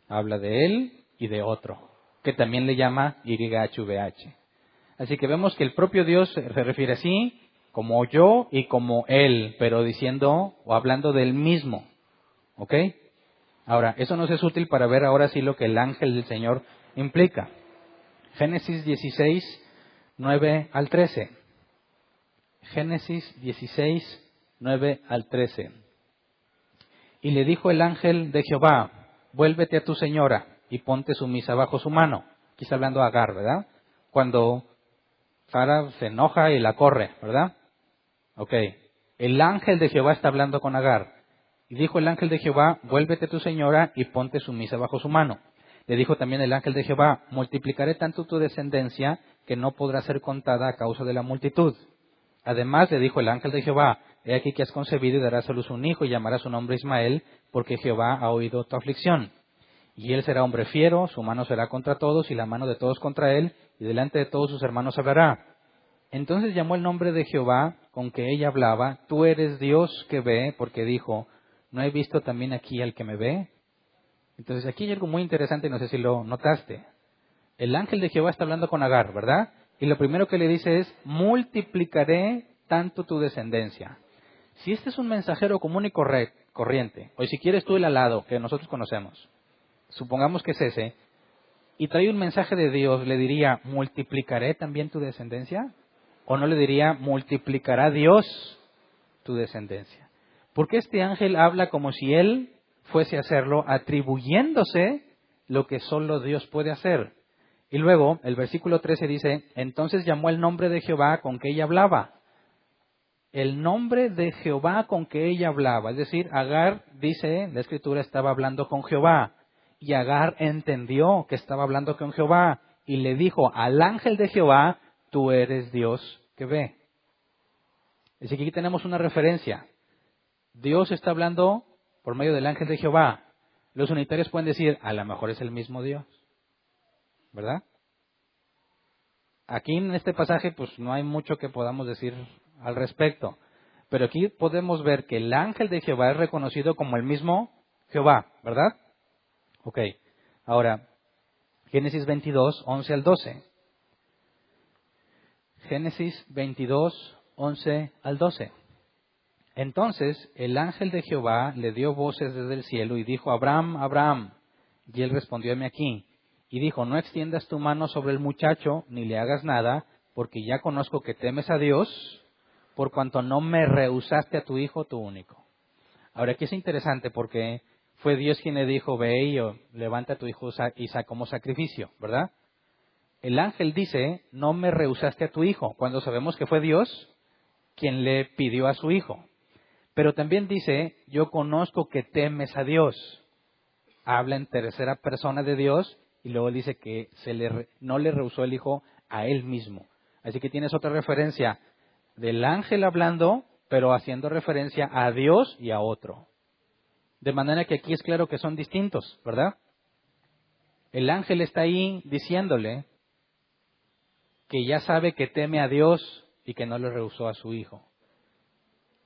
Habla de él y de otro, que también le llama YHVH. Así que vemos que el propio Dios se refiere así, como yo y como él, pero diciendo o hablando del mismo. ¿Ok? Ahora, eso nos es útil para ver ahora sí lo que el ángel del Señor implica. Génesis 16, 9 al 13. Génesis 16, 9 al 13. Y le dijo el ángel de Jehová, vuélvete a tu señora y ponte sumisa bajo su mano. Aquí está hablando Agar, ¿verdad? Cuando Sara se enoja y la corre, ¿verdad? Ok. El ángel de Jehová está hablando con Agar. Y dijo el ángel de Jehová, vuélvete a tu señora y ponte sumisa bajo su mano. Le dijo también el ángel de Jehová, multiplicaré tanto tu descendencia que no podrá ser contada a causa de la multitud. Además le dijo el ángel de Jehová, he aquí que has concebido y darás a luz un hijo y llamarás su nombre Ismael, porque Jehová ha oído tu aflicción. Y él será hombre fiero, su mano será contra todos y la mano de todos contra él, y delante de todos sus hermanos hablará. Entonces llamó el nombre de Jehová con que ella hablaba, tú eres Dios que ve, porque dijo, ¿no he visto también aquí al que me ve? Entonces aquí hay algo muy interesante, no sé si lo notaste. El ángel de Jehová está hablando con Agar, ¿verdad? Y lo primero que le dice es, multiplicaré tanto tu descendencia. Si este es un mensajero común y corriente, o si quieres tú el alado, que nosotros conocemos, supongamos que es ese, y trae un mensaje de Dios, ¿le diría, multiplicaré también tu descendencia? ¿O no le diría, multiplicará Dios tu descendencia? Porque este ángel habla como si él fuese a hacerlo, atribuyéndose lo que solo Dios puede hacer. Y luego, el versículo 13 dice, entonces llamó el nombre de Jehová con que ella hablaba. El nombre de Jehová con que ella hablaba. Es decir, Agar, dice, la Escritura estaba hablando con Jehová. Y Agar entendió que estaba hablando con Jehová. Y le dijo al ángel de Jehová, tú eres Dios que ve. Así que aquí tenemos una referencia. Dios está hablando por medio del ángel de Jehová. Los unitarios pueden decir, a lo mejor es el mismo Dios. ¿Verdad? Aquí en este pasaje pues no hay mucho que podamos decir al respecto. Pero aquí podemos ver que el ángel de Jehová es reconocido como el mismo Jehová, ¿verdad? Ok. Ahora, Génesis 22, 11 al 12. Génesis 22, 11 al 12. Entonces el ángel de Jehová le dio voces desde el cielo y dijo, Abraham, Abraham. Y él respondió, heme aquí. Y dijo, no extiendas tu mano sobre el muchacho, ni le hagas nada, porque ya conozco que temes a Dios, por cuanto no me rehusaste a tu hijo, tu único. Ahora, aquí es interesante porque fue Dios quien le dijo, ve y levanta a tu hijo Isaac como sacrificio, ¿verdad? El ángel dice, no me rehusaste a tu hijo, cuando sabemos que fue Dios quien le pidió a su hijo. Pero también dice, yo conozco que temes a Dios. Habla en tercera persona de Dios y luego dice que no le rehusó el hijo a él mismo. Así que tienes otra referencia del ángel hablando, pero haciendo referencia a Dios y a otro. De manera que aquí es claro que son distintos, ¿verdad? El ángel está ahí diciéndole que ya sabe que teme a Dios y que no le rehusó a su hijo.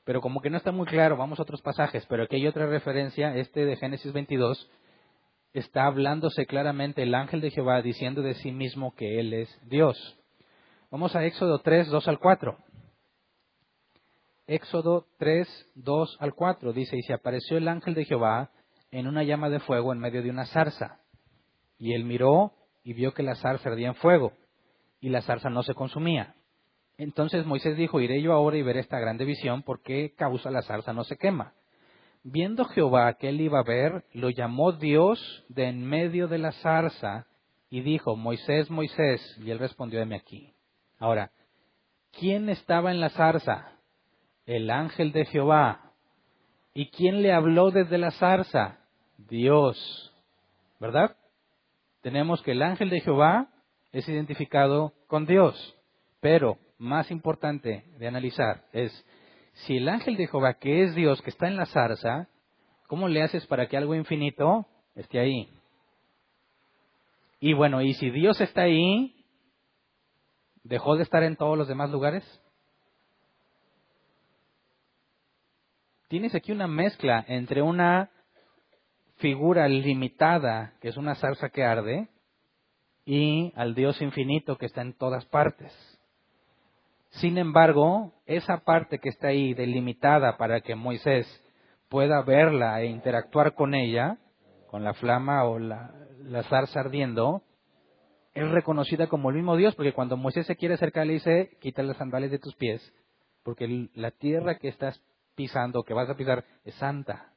Pero como que no está muy claro, vamos a otros pasajes, pero aquí hay otra referencia, de Génesis 22, está hablándose claramente el ángel de Jehová diciendo de sí mismo que Él es Dios. Vamos a Éxodo 3, 2 al 4. Éxodo 3, 2 al 4 dice, y se apareció el ángel de Jehová en una llama de fuego en medio de una zarza. Y él miró y vio que la zarza ardía en fuego. y la zarza no se consumía. Entonces Moisés dijo, iré yo ahora y veré esta grande visión, ¿por qué causa la zarza no se quema? Viendo Jehová que él iba a ver, lo llamó Dios de en medio de la zarza y dijo, Moisés, Moisés, y él respondió, heme aquí. Ahora, ¿quién estaba en la zarza? El ángel de Jehová. ¿Y quién le habló desde la zarza? Dios. ¿Verdad? Tenemos que el ángel de Jehová es identificado con Dios. Pero, más importante de analizar es, si el ángel de Jehová, que es Dios, que está en la zarza, ¿cómo le haces para que algo infinito esté ahí? Y bueno, ¿y si Dios está ahí, dejó de estar en todos los demás lugares? Tienes aquí una mezcla entre una figura limitada, que es una zarza que arde, y al Dios infinito que está en todas partes. Sin embargo, esa parte que está ahí delimitada para que Moisés pueda verla e interactuar con ella, con la flama o la zarza ardiendo, es reconocida como el mismo Dios, porque cuando Moisés se quiere acercar le dice, quita las sandalias de tus pies, porque la tierra que estás pisando, que vas a pisar, es santa.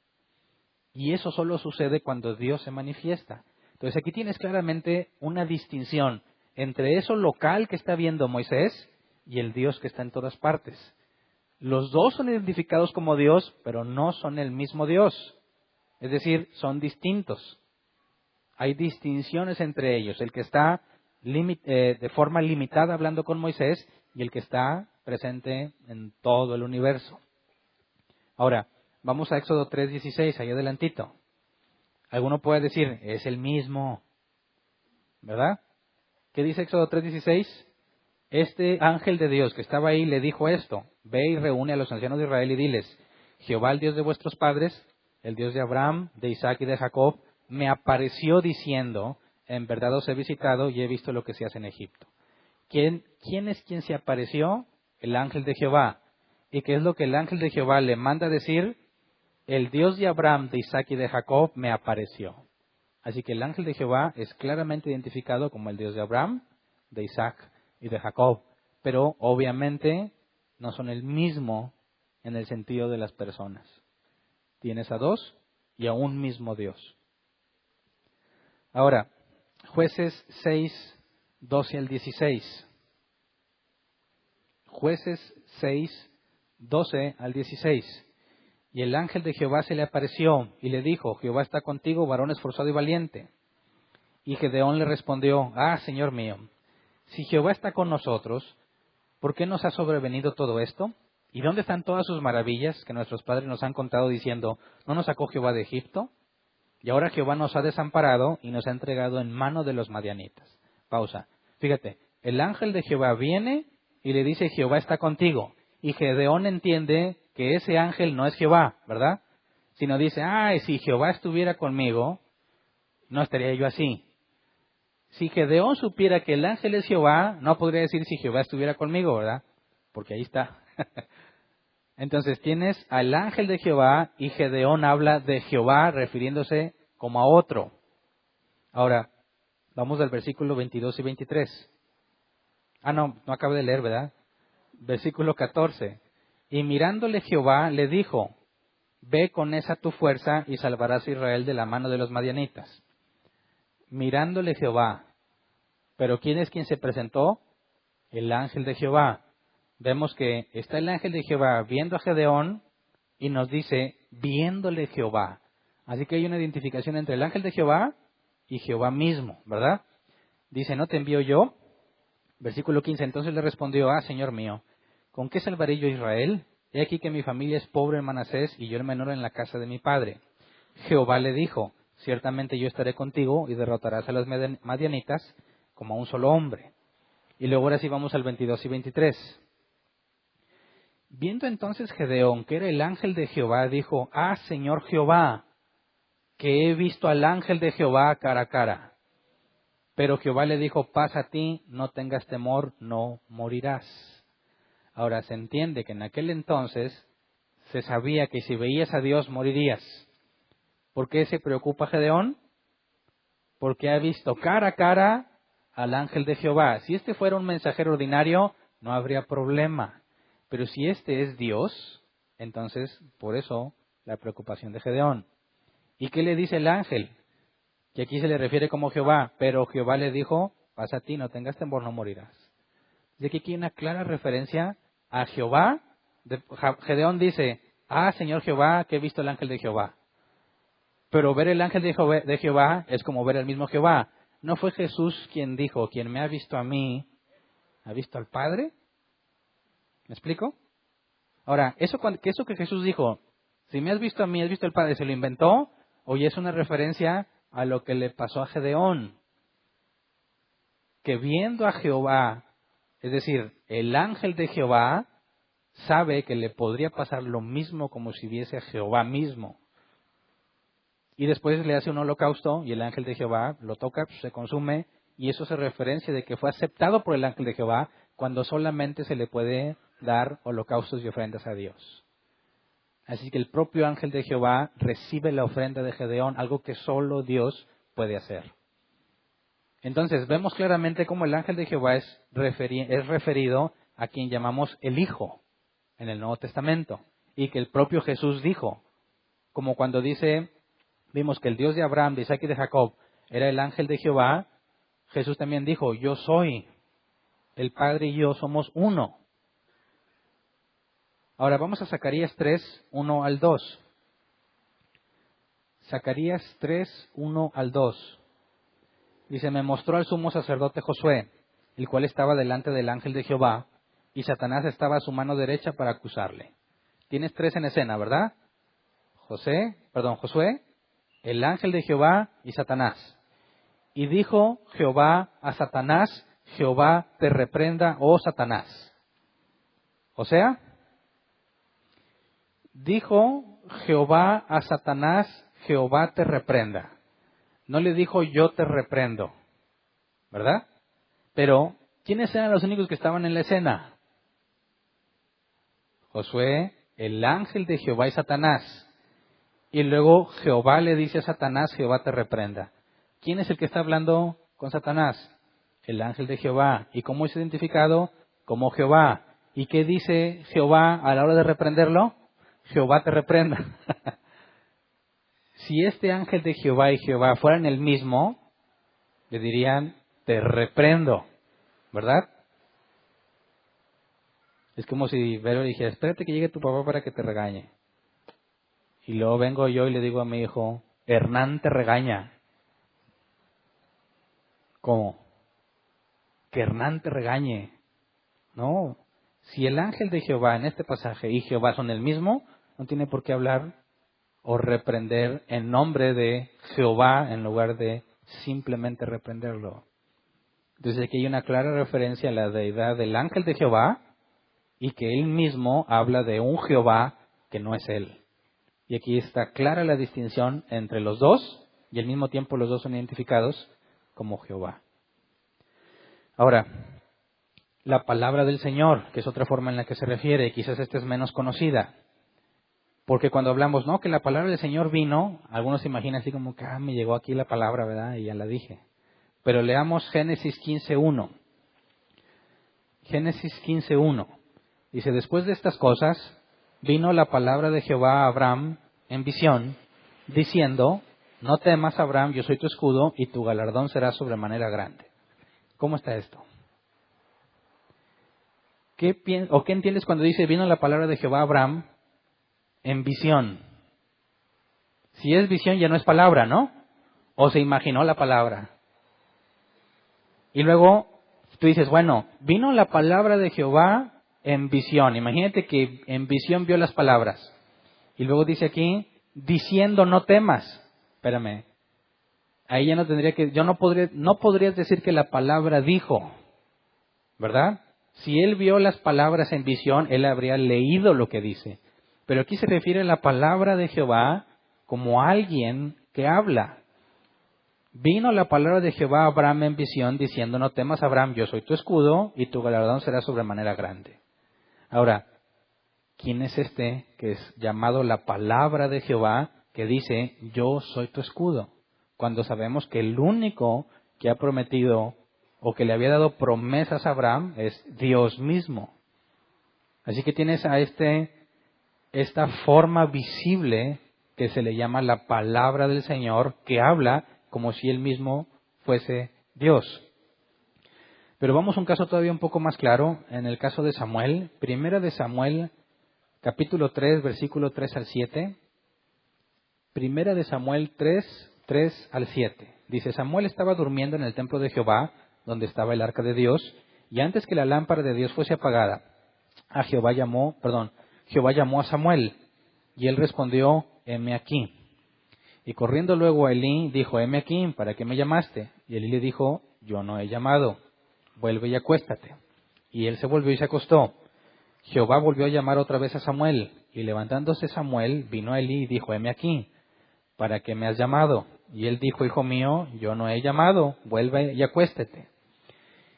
Y eso solo sucede cuando Dios se manifiesta. Entonces aquí tienes claramente una distinción entre eso local que está viendo Moisés y el Dios que está en todas partes. Los dos son identificados como Dios, pero no son el mismo Dios. Es decir, son distintos. Hay distinciones entre ellos. El que está de forma limitada hablando con Moisés y el que está presente en todo el universo. Ahora, vamos a Éxodo 3:16, ahí adelantito. Alguno puede decir, es el mismo, ¿verdad? ¿Qué dice Éxodo 3:16? Este ángel de Dios que estaba ahí le dijo esto, ve y reúne a los ancianos de Israel y diles, Jehová, el Dios de vuestros padres, el Dios de Abraham, de Isaac y de Jacob, me apareció diciendo, en verdad os he visitado y he visto lo que se hace en Egipto. ¿Quién es quien se apareció? El ángel de Jehová. ¿Y qué es lo que el ángel de Jehová le manda decir? El Dios de Abraham, de Isaac y de Jacob me apareció. Así que el ángel de Jehová es claramente identificado como el Dios de Abraham, de Isaac y de Jacob. Pero obviamente no son el mismo en el sentido de las personas. Tienes a dos y a un mismo Dios. Ahora, Jueces 6, 12 al 16. Jueces 6, 12 al 16. Y el ángel de Jehová se le apareció y le dijo, Jehová está contigo, varón esforzado y valiente. Y Gedeón le respondió, Señor mío, si Jehová está con nosotros, ¿por qué nos ha sobrevenido todo esto? ¿Y dónde están todas sus maravillas que nuestros padres nos han contado diciendo, ¿no nos sacó Jehová de Egipto? Y ahora Jehová nos ha desamparado y nos ha entregado en mano de los madianitas. Pausa. Fíjate, el ángel de Jehová viene y le dice, Jehová está contigo. Y Gedeón entiende que ese ángel no es Jehová, ¿verdad? Sino dice, si Jehová estuviera conmigo, no estaría yo así. Si Gedeón supiera que el ángel es Jehová, no podría decir si Jehová estuviera conmigo, ¿verdad? Porque ahí está. Entonces tienes al ángel de Jehová y Gedeón habla de Jehová refiriéndose como a otro. Ahora, vamos al versículo 22 y 23. No acabo de leer, ¿verdad? Versículo 14. Y mirándole Jehová le dijo, ve con esa tu fuerza y salvarás a Israel de la mano de los madianitas. Mirándole Jehová. ¿Pero quién es quien se presentó? El ángel de Jehová. Vemos que está el ángel de Jehová viendo a Gedeón y nos dice, viéndole Jehová. Así que hay una identificación entre el ángel de Jehová y Jehová mismo, ¿verdad? Dice, ¿no te envío yo? Versículo 15, entonces le respondió, Señor mío, ¿con qué salvaré yo a Israel? He aquí que mi familia es pobre en Manasés y yo el menor en la casa de mi padre. Jehová le dijo, ciertamente yo estaré contigo y derrotarás a los madianitas como a un solo hombre. Y luego ahora sí vamos al 22 y 23. Viendo entonces Gedeón que era el ángel de Jehová, dijo, Señor Jehová, que he visto al ángel de Jehová cara a cara. Pero Jehová le dijo, pasa a ti, no tengas temor, no morirás. Ahora se entiende que en aquel entonces se sabía que si veías a Dios morirías. ¿Por qué se preocupa Gedeón? Porque ha visto cara a cara al ángel de Jehová. Si este fuera un mensajero ordinario, no habría problema. Pero si este es Dios, entonces por eso la preocupación de Gedeón. ¿Y qué le dice el ángel? Que aquí se le refiere como Jehová, pero Jehová le dijo, pasa a ti, no tengas temor, no morirás. De que aquí hay una clara referencia a Jehová. Gedeón dice, Señor Jehová, que he visto el ángel de Jehová. Pero ver el ángel de Jehová es como ver al mismo Jehová. ¿No fue Jesús quien dijo, quien me ha visto a mí, ha visto al Padre? ¿Me explico? Ahora, eso que Jesús dijo, si me has visto a mí, has visto al Padre, ¿se lo inventó? ¿O ya es una referencia a lo que le pasó a Gedeón? Que viendo a Jehová, es decir, el ángel de Jehová, sabe que le podría pasar lo mismo como si viese a Jehová mismo. Y después le hace un holocausto y el ángel de Jehová lo toca, se consume, y eso se referencia de que fue aceptado por el ángel de Jehová cuando solamente se le puede dar holocaustos y ofrendas a Dios. Así que el propio ángel de Jehová recibe la ofrenda de Gedeón, algo que solo Dios puede hacer. Entonces vemos claramente cómo el ángel de Jehová es referido a quien llamamos el Hijo en el Nuevo Testamento, y que el propio Jesús dijo, como cuando vimos que el Dios de Abraham, de Isaac y de Jacob era el ángel de Jehová, Jesús también dijo, yo soy, el Padre y yo somos uno. Ahora vamos a Zacarías 3, 1 al 2. Zacarías 3, 1 al 2. Dice, me mostró al sumo sacerdote Josué, el cual estaba delante del ángel de Jehová, y Satanás estaba a su mano derecha para acusarle. Tienes tres en escena, ¿verdad? Josué, el ángel de Jehová y Satanás. Y dijo Jehová a Satanás, Jehová te reprenda, oh Satanás. O sea, dijo Jehová a Satanás, Jehová te reprenda. No le dijo yo te reprendo, ¿verdad? Pero, ¿quiénes eran los únicos que estaban en la escena? Josué, el ángel de Jehová y Satanás. Y luego Jehová le dice a Satanás, Jehová te reprenda. ¿Quién es el que está hablando con Satanás? El ángel de Jehová. ¿Y cómo es identificado? Como Jehová. ¿Y qué dice Jehová a la hora de reprenderlo? Jehová te reprenda. Si este ángel de Jehová y Jehová fueran el mismo, le dirían, te reprendo, ¿verdad? Es como si Vero le dijera, espérate que llegue tu papá para que te regañe. Y luego vengo yo y le digo a mi hijo, Hernán te regaña. ¿Cómo? Que Hernán te regañe. No. Si el ángel de Jehová en este pasaje y Jehová son el mismo, no tiene por qué hablar o reprender en nombre de Jehová en lugar de simplemente reprenderlo. Entonces aquí hay una clara referencia a la deidad del ángel de Jehová y que él mismo habla de un Jehová que no es él. Y aquí está clara la distinción entre los dos y al mismo tiempo los dos son identificados como Jehová. Ahora, la palabra del Señor, que es otra forma en la que se refiere, quizás esta es menos conocida. Porque cuando hablamos, que la palabra del Señor vino, algunos se imaginan así como que, me llegó aquí la palabra, ¿verdad? Y ya la dije. Pero leamos Génesis 15:1. Génesis 15:1. Dice, después de estas cosas, vino la palabra de Jehová a Abraham en visión, diciendo, no temas, Abraham, yo soy tu escudo, y tu galardón será sobremanera grande. ¿Cómo está esto? ¿Qué entiendes cuando dice, vino la palabra de Jehová a Abraham en visión? Si es visión ya no es palabra, ¿no? O se imaginó la palabra. Y luego tú dices, bueno, vino la palabra de Jehová en visión. Imagínate que en visión vio las palabras. Y luego dice aquí, diciendo no temas. Espérame. Ahí ya no tendría que, no podrías decir que la palabra dijo, ¿verdad? Si él vio las palabras en visión, él habría leído lo que dice. Pero aquí se refiere a la palabra de Jehová como alguien que habla. Vino la palabra de Jehová a Abraham en visión, diciendo, no temas, Abraham, yo soy tu escudo, y tu galardón será sobremanera grande. Ahora, ¿quién es este que es llamado la palabra de Jehová, que dice, yo soy tu escudo? Cuando sabemos que el único que ha prometido o que le había dado promesas a Abraham es Dios mismo. Así que tienes a esta forma visible que se le llama la palabra del Señor, que habla como si Él mismo fuese Dios. Pero vamos a un caso todavía un poco más claro, en el caso de Samuel. Primera de Samuel, capítulo 3, versículo 3 al 7. Primera de Samuel 3 al 7. Dice, Samuel estaba durmiendo en el templo de Jehová, donde estaba el arca de Dios, y antes que la lámpara de Dios fuese apagada, Jehová llamó a Samuel, y él respondió, heme aquí. Y corriendo luego a Elí, dijo, heme aquí, ¿para qué me llamaste? Y Elí le dijo, yo no he llamado, vuelve y acuéstate. Y él se volvió y se acostó. Jehová volvió a llamar otra vez a Samuel, y levantándose Samuel, vino a Elí y dijo, heme aquí, ¿para qué me has llamado? Y él dijo, hijo mío, yo no he llamado, vuelve y acuéstate.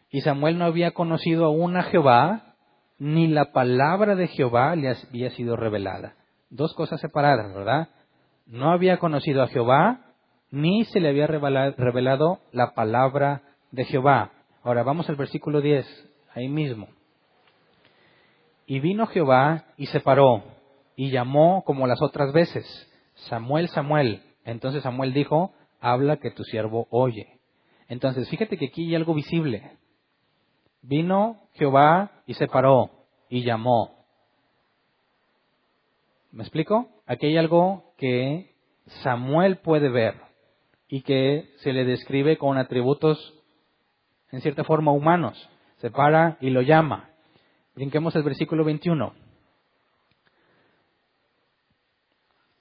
Y Samuel no había conocido aún a Jehová, ni la palabra de Jehová le había sido revelada. Dos cosas separadas, ¿verdad? No había conocido a Jehová, ni se le había revelado la palabra de Jehová. Ahora vamos al versículo 10, ahí mismo. Y vino Jehová y se paró, y llamó como las otras veces, Samuel, Samuel. Entonces Samuel dijo, habla que tu siervo oye. Entonces fíjate que aquí hay algo visible. Vino Jehová y se paró y llamó. ¿Me explico? Aquí hay algo que Samuel puede ver y que se le describe con atributos en cierta forma humanos. Se para y lo llama. Brinquemos el versículo 21.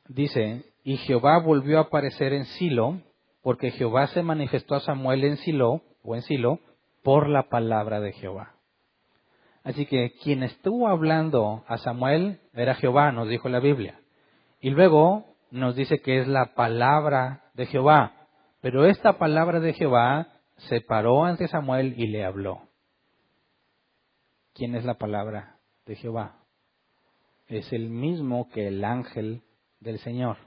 Dice, y Jehová volvió a aparecer en Silo, porque Jehová se manifestó a Samuel en Silo, por la palabra de Jehová. Así que quien estuvo hablando a Samuel era Jehová, nos dijo la Biblia. Y luego nos dice que es la palabra de Jehová. Pero esta palabra de Jehová se paró ante Samuel y le habló. ¿Quién es la palabra de Jehová? Es el mismo que el ángel del Señor.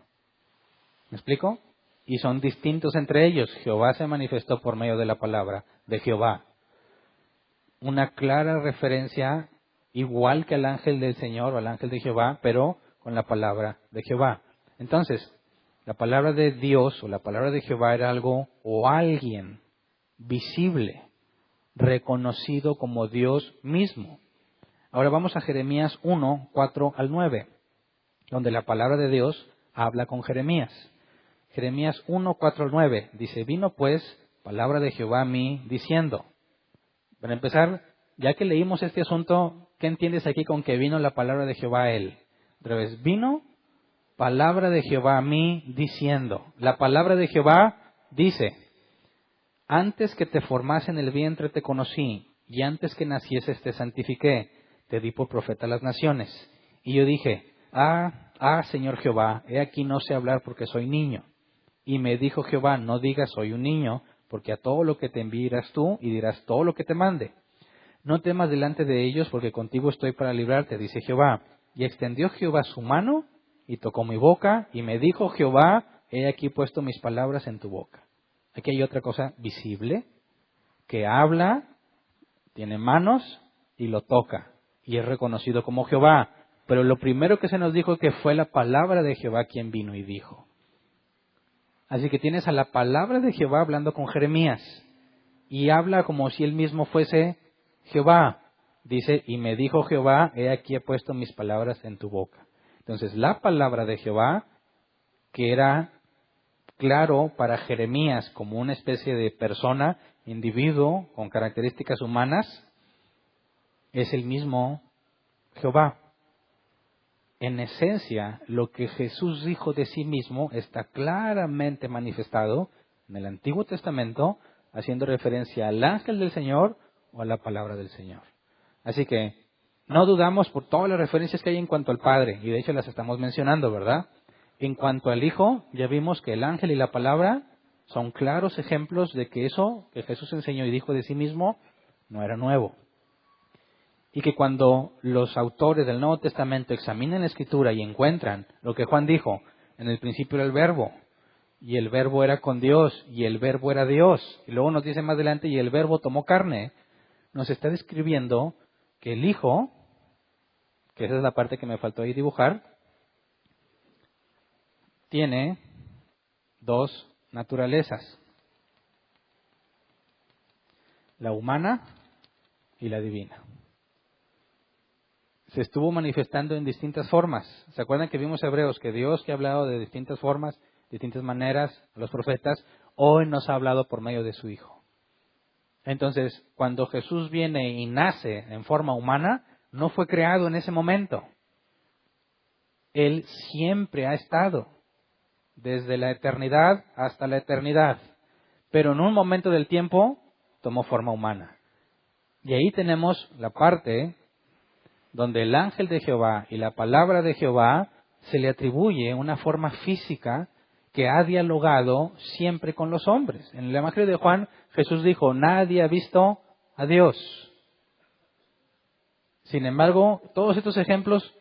¿Me explico? Y son distintos entre ellos. Jehová se manifestó por medio de la palabra de Jehová. Una clara referencia, igual que al ángel del Señor o al ángel de Jehová, pero con la palabra de Jehová. Entonces, la palabra de Dios o la palabra de Jehová era algo o alguien visible, reconocido como Dios mismo. Ahora vamos a Jeremías 1, 4 al 9, donde la palabra de Dios habla con Jeremías. Jeremías 1, 4 al 9 dice, vino pues palabra de Jehová a mí diciendo. Para empezar, ya que leímos este asunto, ¿qué entiendes aquí con que vino la palabra de Jehová a él? Otra vez, vino palabra de Jehová a mí diciendo. La palabra de Jehová dice, antes que te formase en el vientre te conocí, y antes que nacieses te santifiqué, te di por profeta a las naciones. Y yo dije, Señor Jehová, he aquí no sé hablar porque soy niño. Y me dijo Jehová, no digas soy un niño, porque a todo lo que te envíe irás tú y dirás todo lo que te mande. No temas delante de ellos, porque contigo estoy para librarte, dice Jehová. Y extendió Jehová su mano y tocó mi boca, y me dijo Jehová, he aquí puesto mis palabras en tu boca. Aquí hay otra cosa visible, que habla, tiene manos y lo toca, y es reconocido como Jehová. Pero lo primero que se nos dijo que fue la palabra de Jehová quien vino y dijo. Así que tienes a la palabra de Jehová hablando con Jeremías, y habla como si él mismo fuese Jehová. Dice, y me dijo Jehová, he aquí he puesto mis palabras en tu boca. Entonces, la palabra de Jehová, que era claro para Jeremías como una especie de persona, individuo, con características humanas, es el mismo Jehová. En esencia, lo que Jesús dijo de sí mismo está claramente manifestado en el Antiguo Testamento, haciendo referencia al ángel del Señor o a la palabra del Señor. Así que no dudamos por todas las referencias que hay en cuanto al Padre, y de hecho las estamos mencionando, ¿verdad? En cuanto al Hijo, ya vimos que el ángel y la palabra son claros ejemplos de que eso que Jesús enseñó y dijo de sí mismo no era nuevo. Y que cuando los autores del Nuevo Testamento examinan la Escritura y encuentran lo que Juan dijo, en el principio era el Verbo, y el verbo era con Dios, y el verbo era Dios. Y luego nos dice más adelante, y el verbo tomó carne. Nos está describiendo que el Hijo, que esa es la parte que me faltó ahí dibujar, tiene dos naturalezas, la humana y la divina. Se estuvo manifestando en distintas formas. ¿Se acuerdan que vimos Hebreos? Que Dios, que ha hablado de distintas formas, distintas maneras a los profetas, hoy nos ha hablado por medio de su Hijo. Entonces, cuando Jesús viene y nace en forma humana, no fue creado en ese momento. Él siempre ha estado, desde la eternidad hasta la eternidad. Pero en un momento del tiempo tomó forma humana. Y ahí tenemos la parte donde el ángel de Jehová y la palabra de Jehová se le atribuye una forma física que ha dialogado siempre con los hombres. En el Evangelio de Juan, Jesús dijo, nadie ha visto a Dios. Sin embargo, todos estos ejemplos,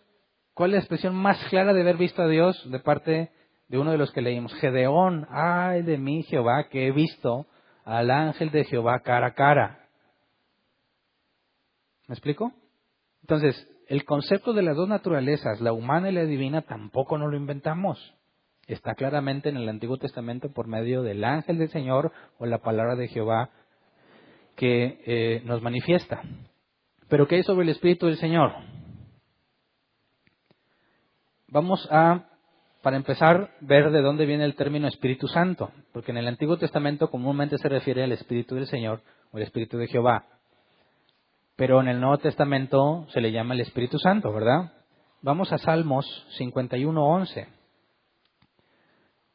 ¿cuál es la expresión más clara de haber visto a Dios de parte de uno de los que leímos? Gedeón, ay de mí Jehová, que he visto al ángel de Jehová cara a cara. ¿Me explico? Entonces, el concepto de las dos naturalezas, la humana y la divina, tampoco nos lo inventamos. Está claramente en el Antiguo Testamento por medio del ángel del Señor o la palabra de Jehová que nos manifiesta. ¿Pero qué hay sobre el Espíritu del Señor? Vamos a, para empezar, ver de dónde viene el término Espíritu Santo. Porque en el Antiguo Testamento comúnmente se refiere al Espíritu del Señor o el Espíritu de Jehová. Pero en el Nuevo Testamento se le llama el Espíritu Santo, ¿verdad? Vamos a Salmos 51:11.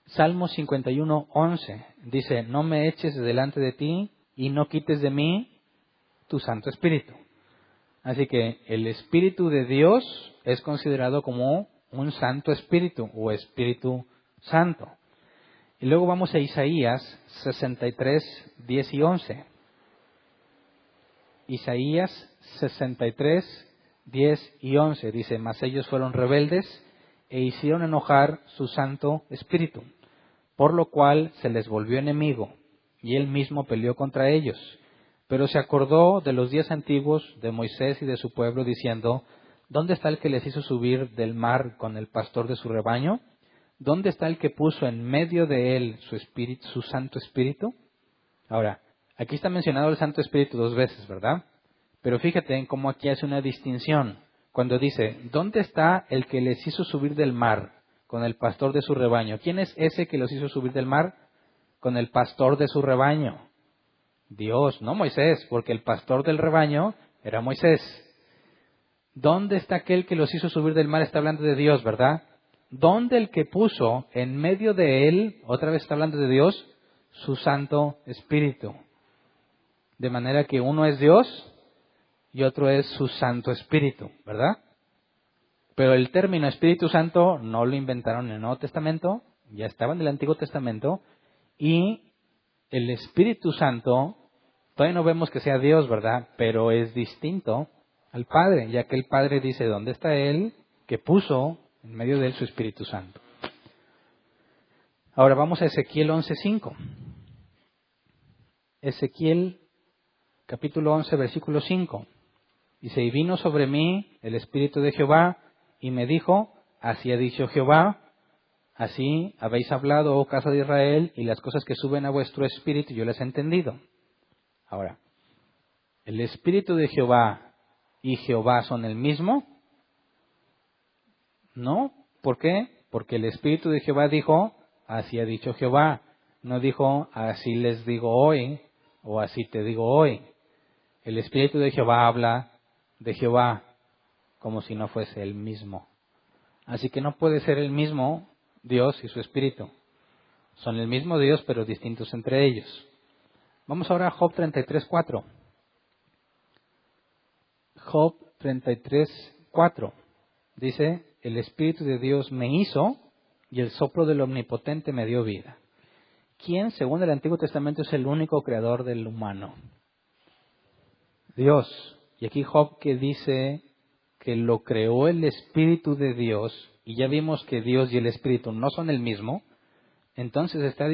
Salmos 51:11 dice, no me eches delante de ti y no quites de mí tu Santo Espíritu. Así que el Espíritu de Dios es considerado como un Santo Espíritu o Espíritu Santo. Y luego vamos a Isaías 63:10 y 11. Isaías 63:10 y 11 dice, mas ellos fueron rebeldes e hicieron enojar su Santo Espíritu, por lo cual se les volvió enemigo, y él mismo peleó contra ellos. Pero se acordó de los días antiguos de Moisés y de su pueblo, diciendo, ¿dónde está el que les hizo subir del mar con el pastor de su rebaño? ¿Dónde está el que puso en medio de él su espíritu, su Santo Espíritu? Ahora, aquí está mencionado el Santo Espíritu dos veces, ¿verdad? Pero fíjate en cómo aquí hace una distinción. Cuando dice, ¿dónde está el que les hizo subir del mar con el pastor de su rebaño? ¿Quién es ese que los hizo subir del mar con el pastor de su rebaño? Dios, no Moisés, porque el pastor del rebaño era Moisés. ¿Dónde está aquel que los hizo subir del mar? Está hablando de Dios, ¿verdad? ¿Dónde el que puso en medio de él, otra vez está hablando de Dios, su Santo Espíritu? De manera que uno es Dios y otro es su Santo Espíritu, ¿verdad? Pero el término Espíritu Santo no lo inventaron en el Nuevo Testamento, ya estaba en el Antiguo Testamento, y el Espíritu Santo, todavía no vemos que sea Dios, ¿verdad? Pero es distinto al Padre, ya que el Padre dice, ¿dónde está Él que puso en medio de Él su Espíritu Santo? Ahora vamos a Ezequiel 11:5. Ezequiel capítulo 11, versículo 5. Dice, y vino sobre mí el Espíritu de Jehová, y me dijo, así ha dicho Jehová, así habéis hablado, oh casa de Israel, y las cosas que suben a vuestro espíritu yo las he entendido. Ahora, ¿el Espíritu de Jehová y Jehová son el mismo? No. ¿Por qué? Porque el Espíritu de Jehová dijo, así ha dicho Jehová. No dijo, así les digo hoy, o así te digo hoy. El Espíritu de Jehová habla de Jehová como si no fuese el mismo. Así que no puede ser el mismo Dios y su Espíritu. Son el mismo Dios, pero distintos entre ellos. Vamos ahora a Job 33:4. Job 33:4 dice, el Espíritu de Dios me hizo y el soplo del Omnipotente me dio vida. ¿Quién, según el Antiguo Testamento, es el único creador del humano? Dios. Y aquí Job que dice que lo creó el Espíritu de Dios, y ya vimos que Dios y el Espíritu no son el mismo, entonces está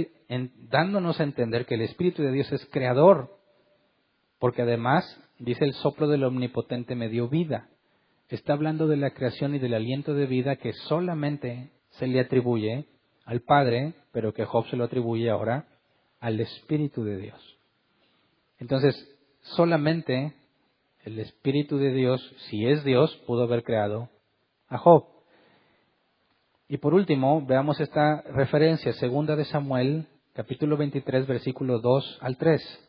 dándonos a entender que el Espíritu de Dios es creador, porque además, dice, el soplo del Omnipotente me dio vida. Está hablando de la creación y del aliento de vida que solamente se le atribuye al Padre, pero que Job se lo atribuye ahora al Espíritu de Dios. Entonces, solamente el Espíritu de Dios, si es Dios, pudo haber creado a Job. Y por último, veamos esta referencia, 2 de Samuel, capítulo 23, versículos 2 al 3.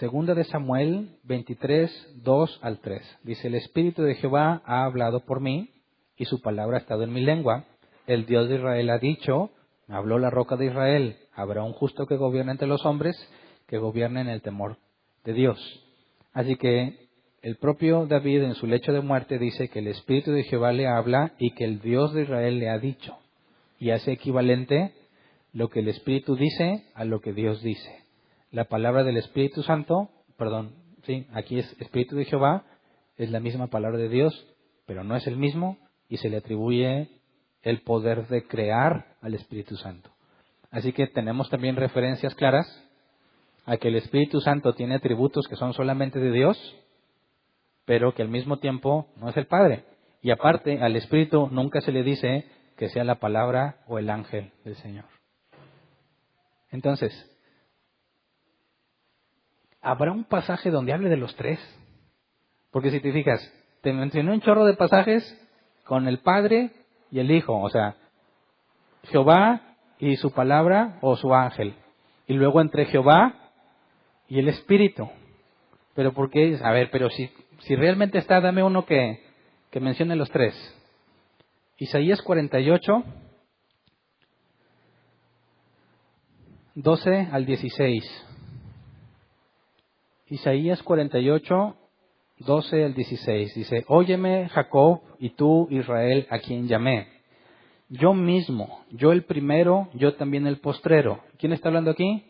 2 de Samuel 23, 2 al 3. Dice, el Espíritu de Jehová ha hablado por mí, y su palabra ha estado en mi lengua. El Dios de Israel ha dicho, me habló la roca de Israel, habrá un justo que gobierne entre los hombres, que gobierne en el temor de Dios. Así que el propio David en su lecho de muerte dice que el Espíritu de Jehová le habla y que el Dios de Israel le ha dicho. Y hace equivalente lo que el Espíritu dice a lo que Dios dice. La palabra del Espíritu Santo, aquí es Espíritu de Jehová, es la misma palabra de Dios, pero no es el mismo y se le atribuye el poder de crear al Espíritu Santo. Así que tenemos también referencias claras a que el Espíritu Santo tiene atributos que son solamente de Dios, pero que al mismo tiempo no es el Padre. Y aparte, al Espíritu nunca se le dice que sea la palabra o el ángel del Señor. Entonces, ¿habrá un pasaje donde hable de los tres? Porque si te fijas, te mencioné un chorro de pasajes con el Padre y el Hijo, o sea, Jehová y su palabra o su ángel. Y luego entre Jehová y el Espíritu. Pero ¿por qué? A ver, pero si realmente está, dame uno que mencione los tres. Isaías 48, 12 al 16. Isaías 48, 12 al 16. Dice, óyeme Jacob y tú Israel a quien llamé. Yo mismo, yo el primero, yo también el postrero. ¿Quién está hablando aquí?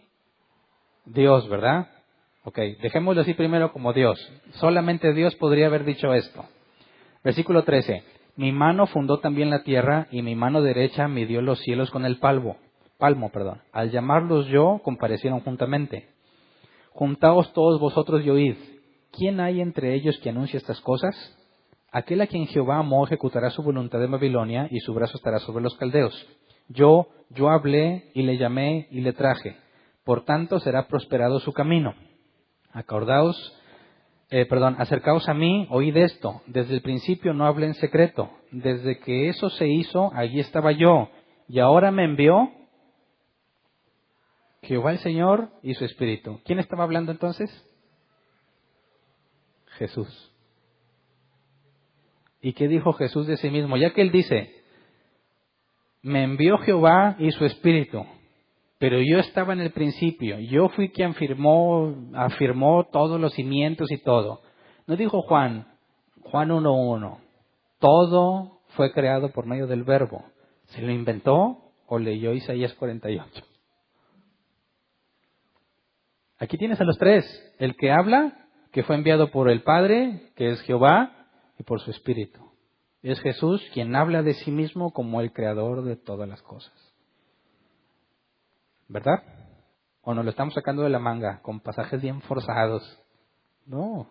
Dios, ¿verdad? Ok, dejémoslo así primero como Dios. Solamente Dios podría haber dicho esto. Versículo 13. Mi mano fundó también la tierra y mi mano derecha midió los cielos con el palmo. Al llamarlos yo, comparecieron juntamente. Juntaos todos vosotros y oíd. ¿Quién hay entre ellos que anuncie estas cosas? Aquel a quien Jehová amó ejecutará su voluntad en Babilonia y su brazo estará sobre los caldeos. Yo hablé y le llamé y le traje. Por tanto será prosperado su camino. Acercaos a mí, oíd esto. Desde el principio no hablé en secreto. Desde que eso se hizo, allí estaba yo. Y ahora me envió Jehová el Señor y su Espíritu. ¿Quién estaba hablando entonces? Jesús. ¿Y qué dijo Jesús de sí mismo? Ya que él dice, me envió Jehová y su Espíritu, pero yo estaba en el principio, yo fui quien afirmó todos los cimientos y todo. No dijo Juan 1:1, todo fue creado por medio del Verbo. ¿Se lo inventó o leyó Isaías 48? Aquí tienes a los tres, el que habla, que fue enviado por el Padre, que es Jehová, y por su Espíritu. Es Jesús quien habla de sí mismo como el creador de todas las cosas. ¿Verdad? ¿O nos lo estamos sacando de la manga con pasajes bien forzados? No.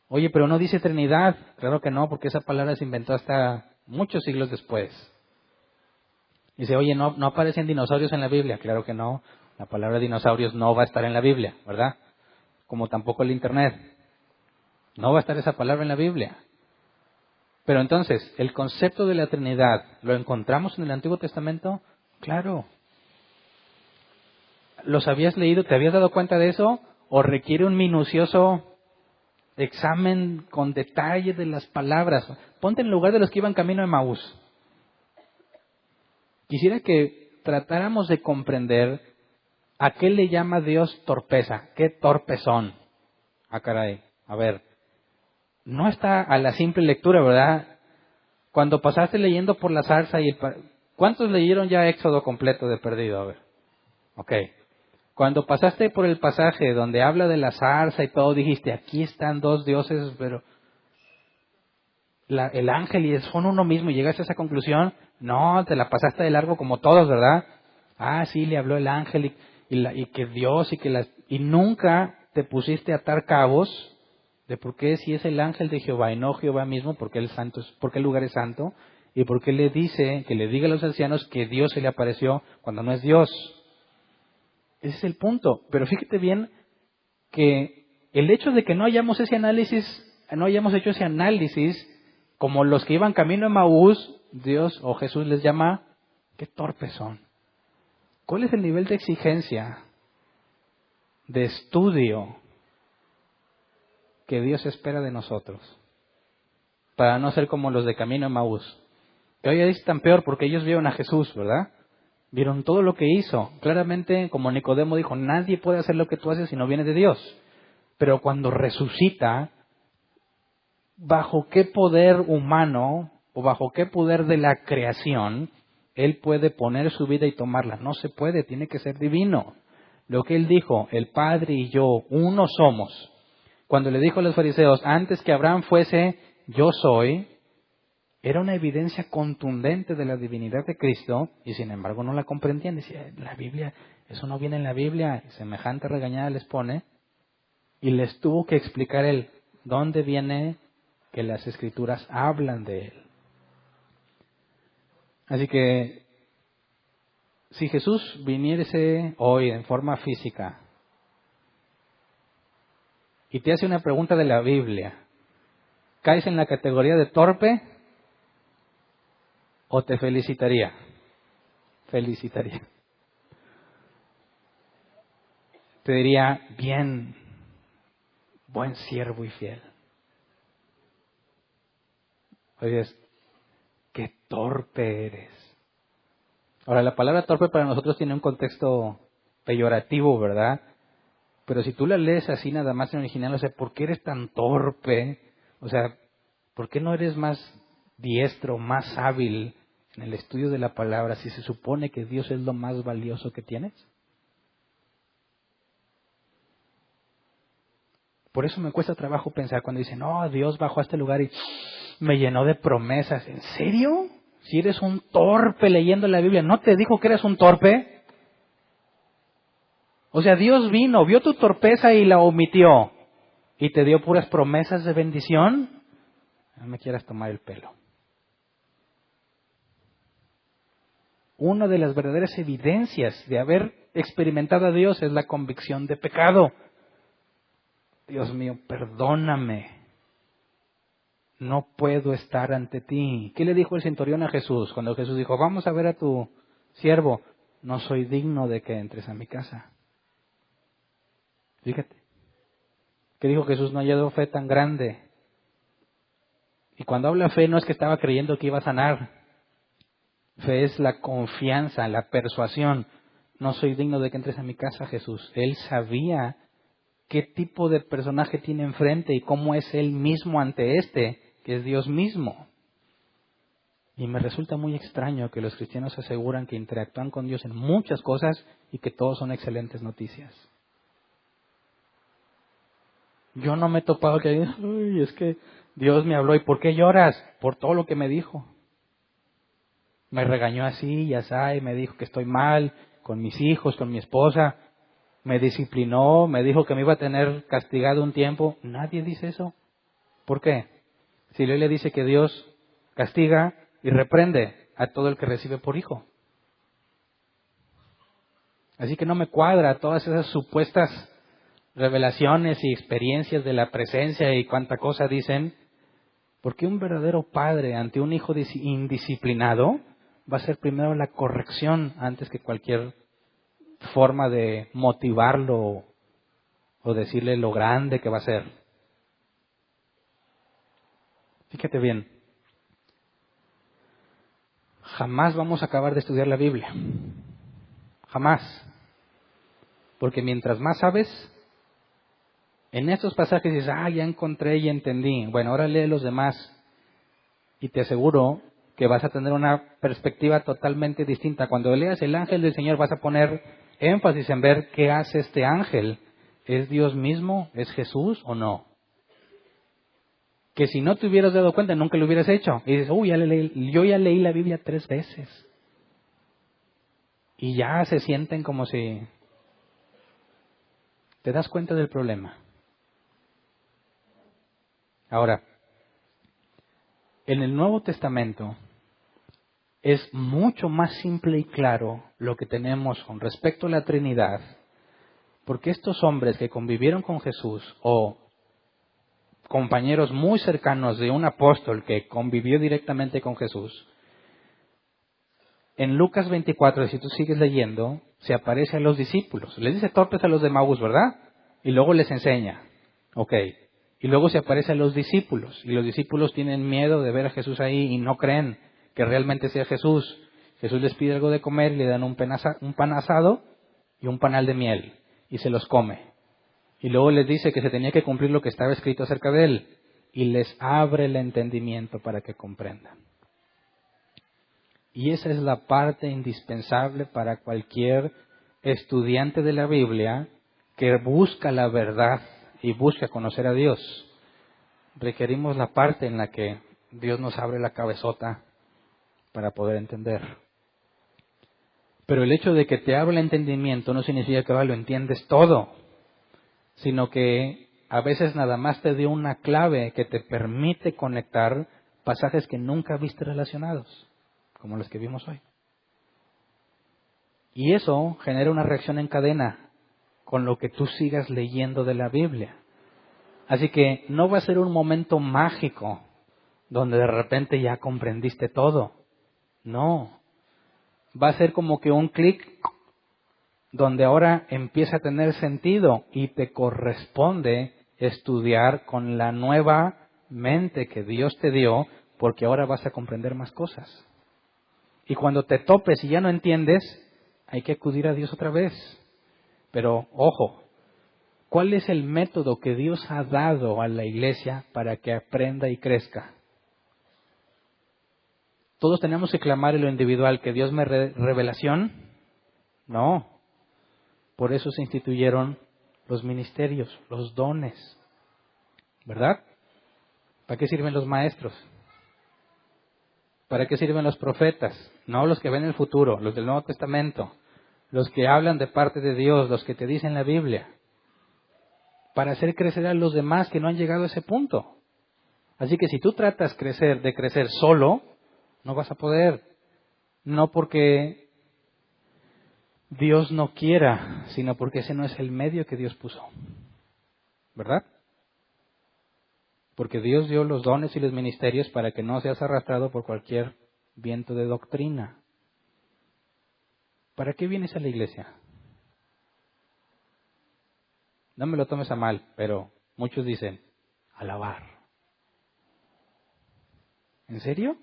Oye, pero no dice Trinidad. Claro que no, porque esa palabra se inventó hasta muchos siglos después. Dice, oye, no aparecen dinosaurios en la Biblia. Claro que no. La palabra dinosaurios no va a estar en la Biblia, ¿verdad? Como tampoco el Internet. No va a estar esa palabra en la Biblia. Pero entonces, ¿el concepto de la Trinidad lo encontramos en el Antiguo Testamento? Claro. ¿Los habías leído? ¿Te habías dado cuenta de eso? ¿O requiere un minucioso examen con detalle de las palabras? Ponte en lugar de los que iban camino a Emaús. Quisiera que tratáramos de comprender a qué le llama Dios torpeza. ¿Qué torpes son? Ah, caray. A ver. No está a la simple lectura, ¿verdad? Cuando pasaste leyendo por la zarza ¿cuántos leyeron ya Éxodo completo de perdido? A ver. Ok. Cuando pasaste por el pasaje donde habla de la zarza y todo, dijiste, aquí están dos dioses, pero el ángel y son uno mismo y llegaste a esa conclusión, no, te la pasaste de largo como todos, ¿verdad? Ah, sí, le habló el ángel y que Dios y nunca te pusiste a atar cabos de por qué si es el ángel de Jehová y no Jehová mismo, porque el lugar es santo, y por qué le dice, que le diga a los ancianos que Dios se le apareció cuando no es Dios. Ese es el punto. Pero fíjate bien que el hecho de que no hayamos hecho ese análisis, como los que iban camino a Emaús, Dios o Jesús les llama, qué torpes son. ¿Cuál es el nivel de exigencia, de estudio que Dios espera de nosotros? Para no ser como los de camino a Emaús. Que hoy es tan peor porque ellos vieron a Jesús, ¿verdad? Vieron todo lo que hizo. Claramente, como Nicodemo dijo, nadie puede hacer lo que tú haces si no viene de Dios. Pero cuando resucita, ¿bajo qué poder humano o bajo qué poder de la creación Él puede poner su vida y tomarla? No se puede, tiene que ser divino. Lo que Él dijo, el Padre y yo, uno somos. Cuando le dijo a los fariseos, antes que Abraham fuese, yo soy, era una evidencia contundente de la divinidad de Cristo y sin embargo no la comprendían. Decía, la Biblia, eso no viene en la Biblia. Y semejante regañada les pone y les tuvo que explicar Él dónde viene que las Escrituras hablan de Él. Así que si Jesús viniese hoy en forma física y te hace una pregunta de la Biblia, ¿caes en la categoría de torpe o te felicitaría? Felicitaría. Te diría, bien, buen siervo y fiel. Oyes, qué torpe eres. Ahora, la palabra torpe para nosotros tiene un contexto peyorativo, ¿verdad? Pero si tú la lees así nada más en original, o sea, ¿por qué eres tan torpe? O sea, ¿por qué no eres más diestro, más hábil en el estudio de la palabra si se supone que Dios es lo más valioso que tienes? Por eso me cuesta trabajo pensar cuando dicen, no, Dios bajó a este lugar y me llenó de promesas. ¿En serio? Si eres un torpe leyendo la Biblia, ¿no te dijo que eres un torpe? O sea, Dios vino, vio tu torpeza y la omitió. ¿Y te dio puras promesas de bendición? No me quieras tomar el pelo. Una de las verdaderas evidencias de haber experimentado a Dios es la convicción de pecado. Dios mío, perdóname. No puedo estar ante ti. ¿Qué le dijo el centurión a Jesús? Cuando Jesús dijo, vamos a ver a tu siervo. No soy digno de que entres a mi casa. Fíjate. ¿Qué dijo Jesús? No ha hallado fe tan grande. Y cuando habla fe no es que estaba creyendo que iba a sanar. Fe es la confianza, la persuasión. No soy digno de que entres a mi casa, Jesús. Él sabía qué tipo de personaje tiene enfrente y cómo es él mismo ante que es Dios mismo. Y me resulta muy extraño que los cristianos aseguran que interactúan con Dios en muchas cosas y que todos son excelentes noticias. Yo no me he topado que digan, uy, es que Dios me habló. ¿Y por qué lloras? Por todo lo que me dijo. Me regañó así y así, y me dijo que estoy mal con mis hijos, con mi esposa. Me disciplinó, me dijo que me iba a tener castigado un tiempo. Nadie dice eso. ¿Por qué? Si la Biblia dice que Dios castiga y reprende a todo el que recibe por hijo. Así que no me cuadra todas esas supuestas revelaciones y experiencias de la presencia y cuánta cosa dicen. Porque un verdadero padre ante un hijo indisciplinado va a ser primero la corrección antes que cualquier forma de motivarlo o decirle lo grande que va a ser. Fíjate bien, jamás vamos a acabar de estudiar la Biblia. Jamás. Porque mientras más sabes, en estos pasajes dices, ya encontré y entendí. Bueno, ahora lee los demás y te aseguro que vas a tener una perspectiva totalmente distinta. Cuando leas el ángel del Señor vas a poner énfasis en ver qué hace este ángel. ¿Es Dios mismo? ¿Es Jesús o no? que si no te hubieras dado cuenta nunca lo hubieras hecho. Y dices, yo ya leí la Biblia 3 veces. Y ya se sienten como si... ¿Te das cuenta del problema? Ahora, en el Nuevo Testamento es mucho más simple y claro lo que tenemos con respecto a la Trinidad, porque estos hombres que convivieron con Jesús o compañeros muy cercanos de un apóstol que convivió directamente con Jesús, en Lucas 24, si tú sigues leyendo, se aparece a los discípulos. Les dice torpes a los de Maús, ¿verdad? Y luego les enseña. Ok. Y luego se aparece a los discípulos. Y los discípulos tienen miedo de ver a Jesús ahí y no creen que realmente sea Jesús. Jesús les pide algo de comer y le dan un pan asado y un panal de miel. Y se los come. Y luego les dice que se tenía que cumplir lo que estaba escrito acerca de él. Y les abre el entendimiento para que comprendan. Y esa es la parte indispensable para cualquier estudiante de la Biblia que busca la verdad y busca conocer a Dios. Requerimos la parte en la que Dios nos abre la cabezota para poder entender. Pero el hecho de que te abra el entendimiento no significa que ahora lo entiendes todo, sino que a veces nada más te dio una clave que te permite conectar pasajes que nunca viste relacionados, como los que vimos hoy. Y eso genera una reacción en cadena con lo que tú sigas leyendo de la Biblia. Así que no va a ser un momento mágico donde de repente ya comprendiste todo. No. Va a ser como que un clic donde ahora empieza a tener sentido y te corresponde estudiar con la nueva mente que Dios te dio, porque ahora vas a comprender más cosas. Y cuando te topes y ya no entiendes, hay que acudir a Dios otra vez. Pero, ojo, ¿cuál es el método que Dios ha dado a la iglesia para que aprenda y crezca? ¿Todos tenemos que clamar en lo individual que Dios me dé revelación? No. Por eso se instituyeron los ministerios, los dones. ¿Verdad? ¿Para qué sirven los maestros? ¿Para qué sirven los profetas? No los que ven el futuro, los del Nuevo Testamento, los que hablan de parte de Dios, los que te dicen la Biblia. Para hacer crecer a los demás que no han llegado a ese punto. Así que si tú tratas de crecer solo, no vas a poder. No porque Dios no quiera, sino porque ese no es el medio que Dios puso. ¿Verdad? Porque Dios dio los dones y los ministerios para que no seas arrastrado por cualquier viento de doctrina. ¿Para qué vienes a la iglesia? No me lo tomes a mal, pero muchos dicen, alabar. ¿En serio?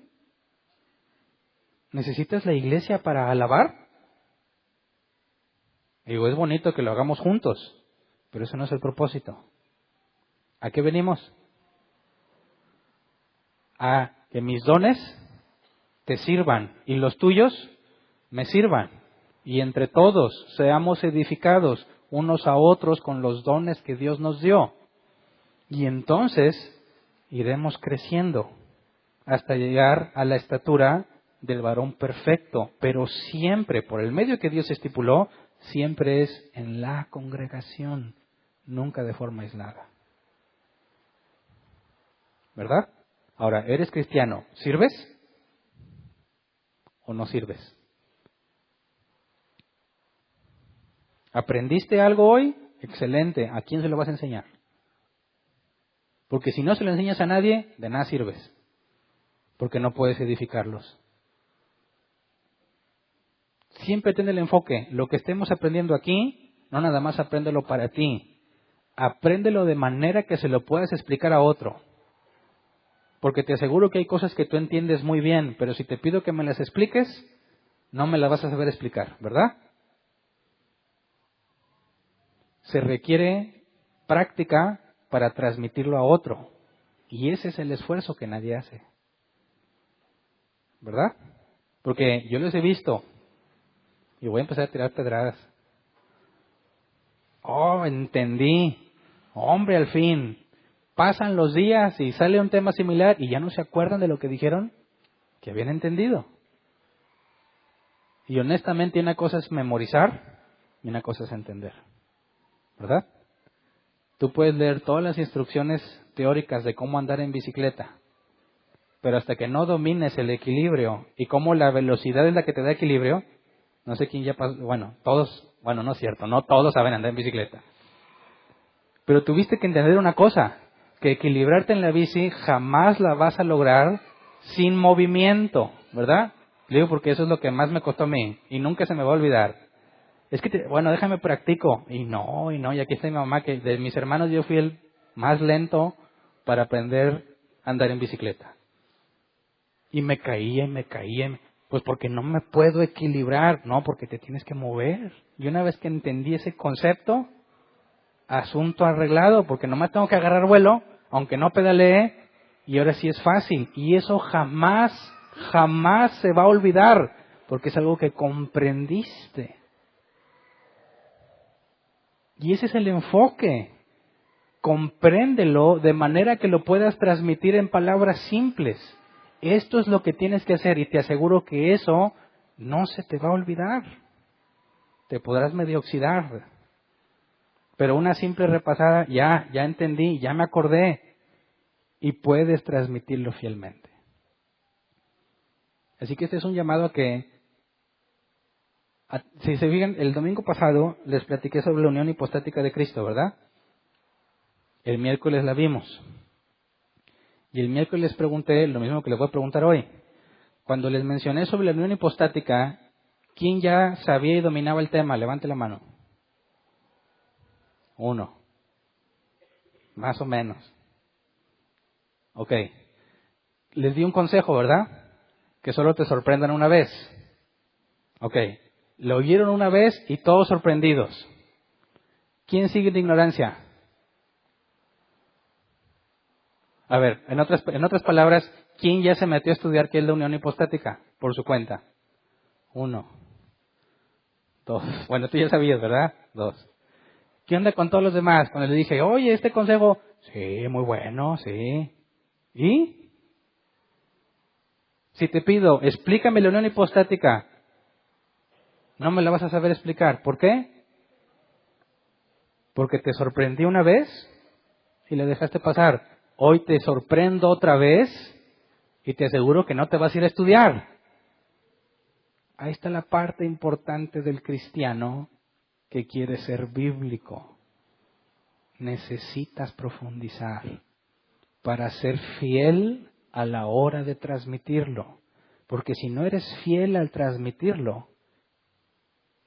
¿Necesitas la iglesia para alabar? Digo, es bonito que lo hagamos juntos, pero eso no es el propósito. ¿A qué venimos? A que mis dones te sirvan y los tuyos me sirvan. Y entre todos seamos edificados unos a otros con los dones que Dios nos dio. Y entonces iremos creciendo hasta llegar a la estatura del varón perfecto, pero siempre, por el medio que Dios estipuló, siempre es en la congregación, nunca de forma aislada. ¿Verdad? Ahora, ¿eres cristiano? ¿Sirves o no sirves? ¿Aprendiste algo hoy? Excelente. ¿A quién se lo vas a enseñar? Porque si no se lo enseñas a nadie, de nada sirves. Porque no puedes edificarlos. Siempre ten el enfoque. Lo que estemos aprendiendo aquí, no nada más apréndelo para ti. Apréndelo de manera que se lo puedas explicar a otro. Porque te aseguro que hay cosas que tú entiendes muy bien, pero si te pido que me las expliques, no me las vas a saber explicar, ¿verdad? Se requiere práctica para transmitirlo a otro. Y ese es el esfuerzo que nadie hace. ¿Verdad? Porque yo los he visto. Y voy a empezar a tirar pedradas. Oh, entendí. Hombre, al fin. pasan los días y sale un tema similar y ya no se acuerdan de lo que dijeron que habían entendido. Y honestamente una cosa es memorizar y una cosa es entender. ¿Verdad? Tú puedes leer todas las instrucciones teóricas de cómo andar en bicicleta, pero hasta que no domines el equilibrio y cómo la velocidad es la que te da equilibrio, no sé quién ya pasó, no es cierto, no todos saben andar en bicicleta. Pero tuviste que entender una cosa, que equilibrarte en la bici jamás la vas a lograr sin movimiento, ¿verdad? Le digo porque eso es lo que más me costó a mí y nunca se me va a olvidar. Es que, déjame practico. Y aquí está mi mamá, que de mis hermanos yo fui el más lento para aprender a andar en bicicleta. Y me caía, pues porque no me puedo equilibrar, no, porque te tienes que mover. Y una vez que entendí ese concepto, asunto arreglado, porque nomás tengo que agarrar vuelo, aunque no pedalee, y ahora sí es fácil. Y eso jamás se va a olvidar, porque es algo que comprendiste. Y ese es el enfoque. Compréndelo de manera que lo puedas transmitir en palabras simples. Esto es lo que tienes que hacer y te aseguro que eso no se te va a olvidar. Te podrás medio oxidar. Pero una simple repasada, ya entendí, ya me acordé. Y puedes transmitirlo fielmente. Así que este es un llamado a que, si se fijan, el domingo pasado les platiqué sobre la unión hipostática de Cristo, ¿verdad? El miércoles la vimos. Y el miércoles les pregunté lo mismo que les voy a preguntar hoy. Cuando les mencioné sobre la unión hipostática, ¿quién ya sabía y dominaba el tema? Levante la mano. Uno. Más o menos. Ok. Les di un consejo, ¿verdad? Que solo te sorprendan una vez. Ok. Lo oyeron una vez y todos sorprendidos. ¿Quién sigue en ignorancia? A ver, en otras palabras, ¿quién ya se metió a estudiar qué es la unión hipostática? Por su cuenta. Uno. Dos. Bueno, tú ya sabías, ¿verdad? Dos. ¿Qué onda con todos los demás? Cuando le dije, oye, este consejo, sí, muy bueno, sí. ¿Y? Si te pido, explícame la unión hipostática, no me la vas a saber explicar. ¿Por qué? Porque te sorprendí una vez y le dejaste pasar. Hoy te sorprendo otra vez y te aseguro que no te vas a ir a estudiar. Ahí está la parte importante del cristiano que quiere ser bíblico. Necesitas profundizar para ser fiel a la hora de transmitirlo. Porque si no eres fiel al transmitirlo,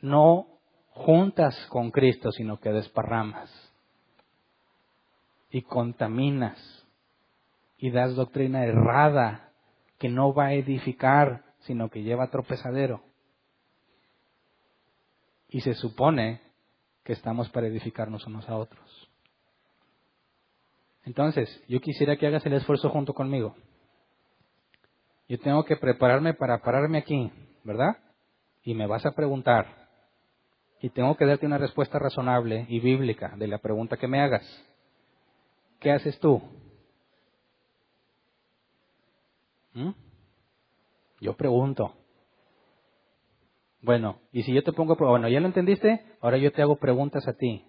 no juntas con Cristo, sino que desparramas y contaminas y das doctrina errada que no va a edificar, sino que lleva a tropezadero. Y se supone que estamos para edificarnos unos a otros. Entonces, yo quisiera que hagas el esfuerzo junto conmigo. Yo tengo que prepararme para pararme aquí, ¿verdad? Y me vas a preguntar. Y tengo que darte una respuesta razonable y bíblica de la pregunta que me hagas. ¿Qué haces tú? Yo pregunto. Bueno, y si yo te pongo, ¿ya lo entendiste? Ahora yo te hago preguntas a ti.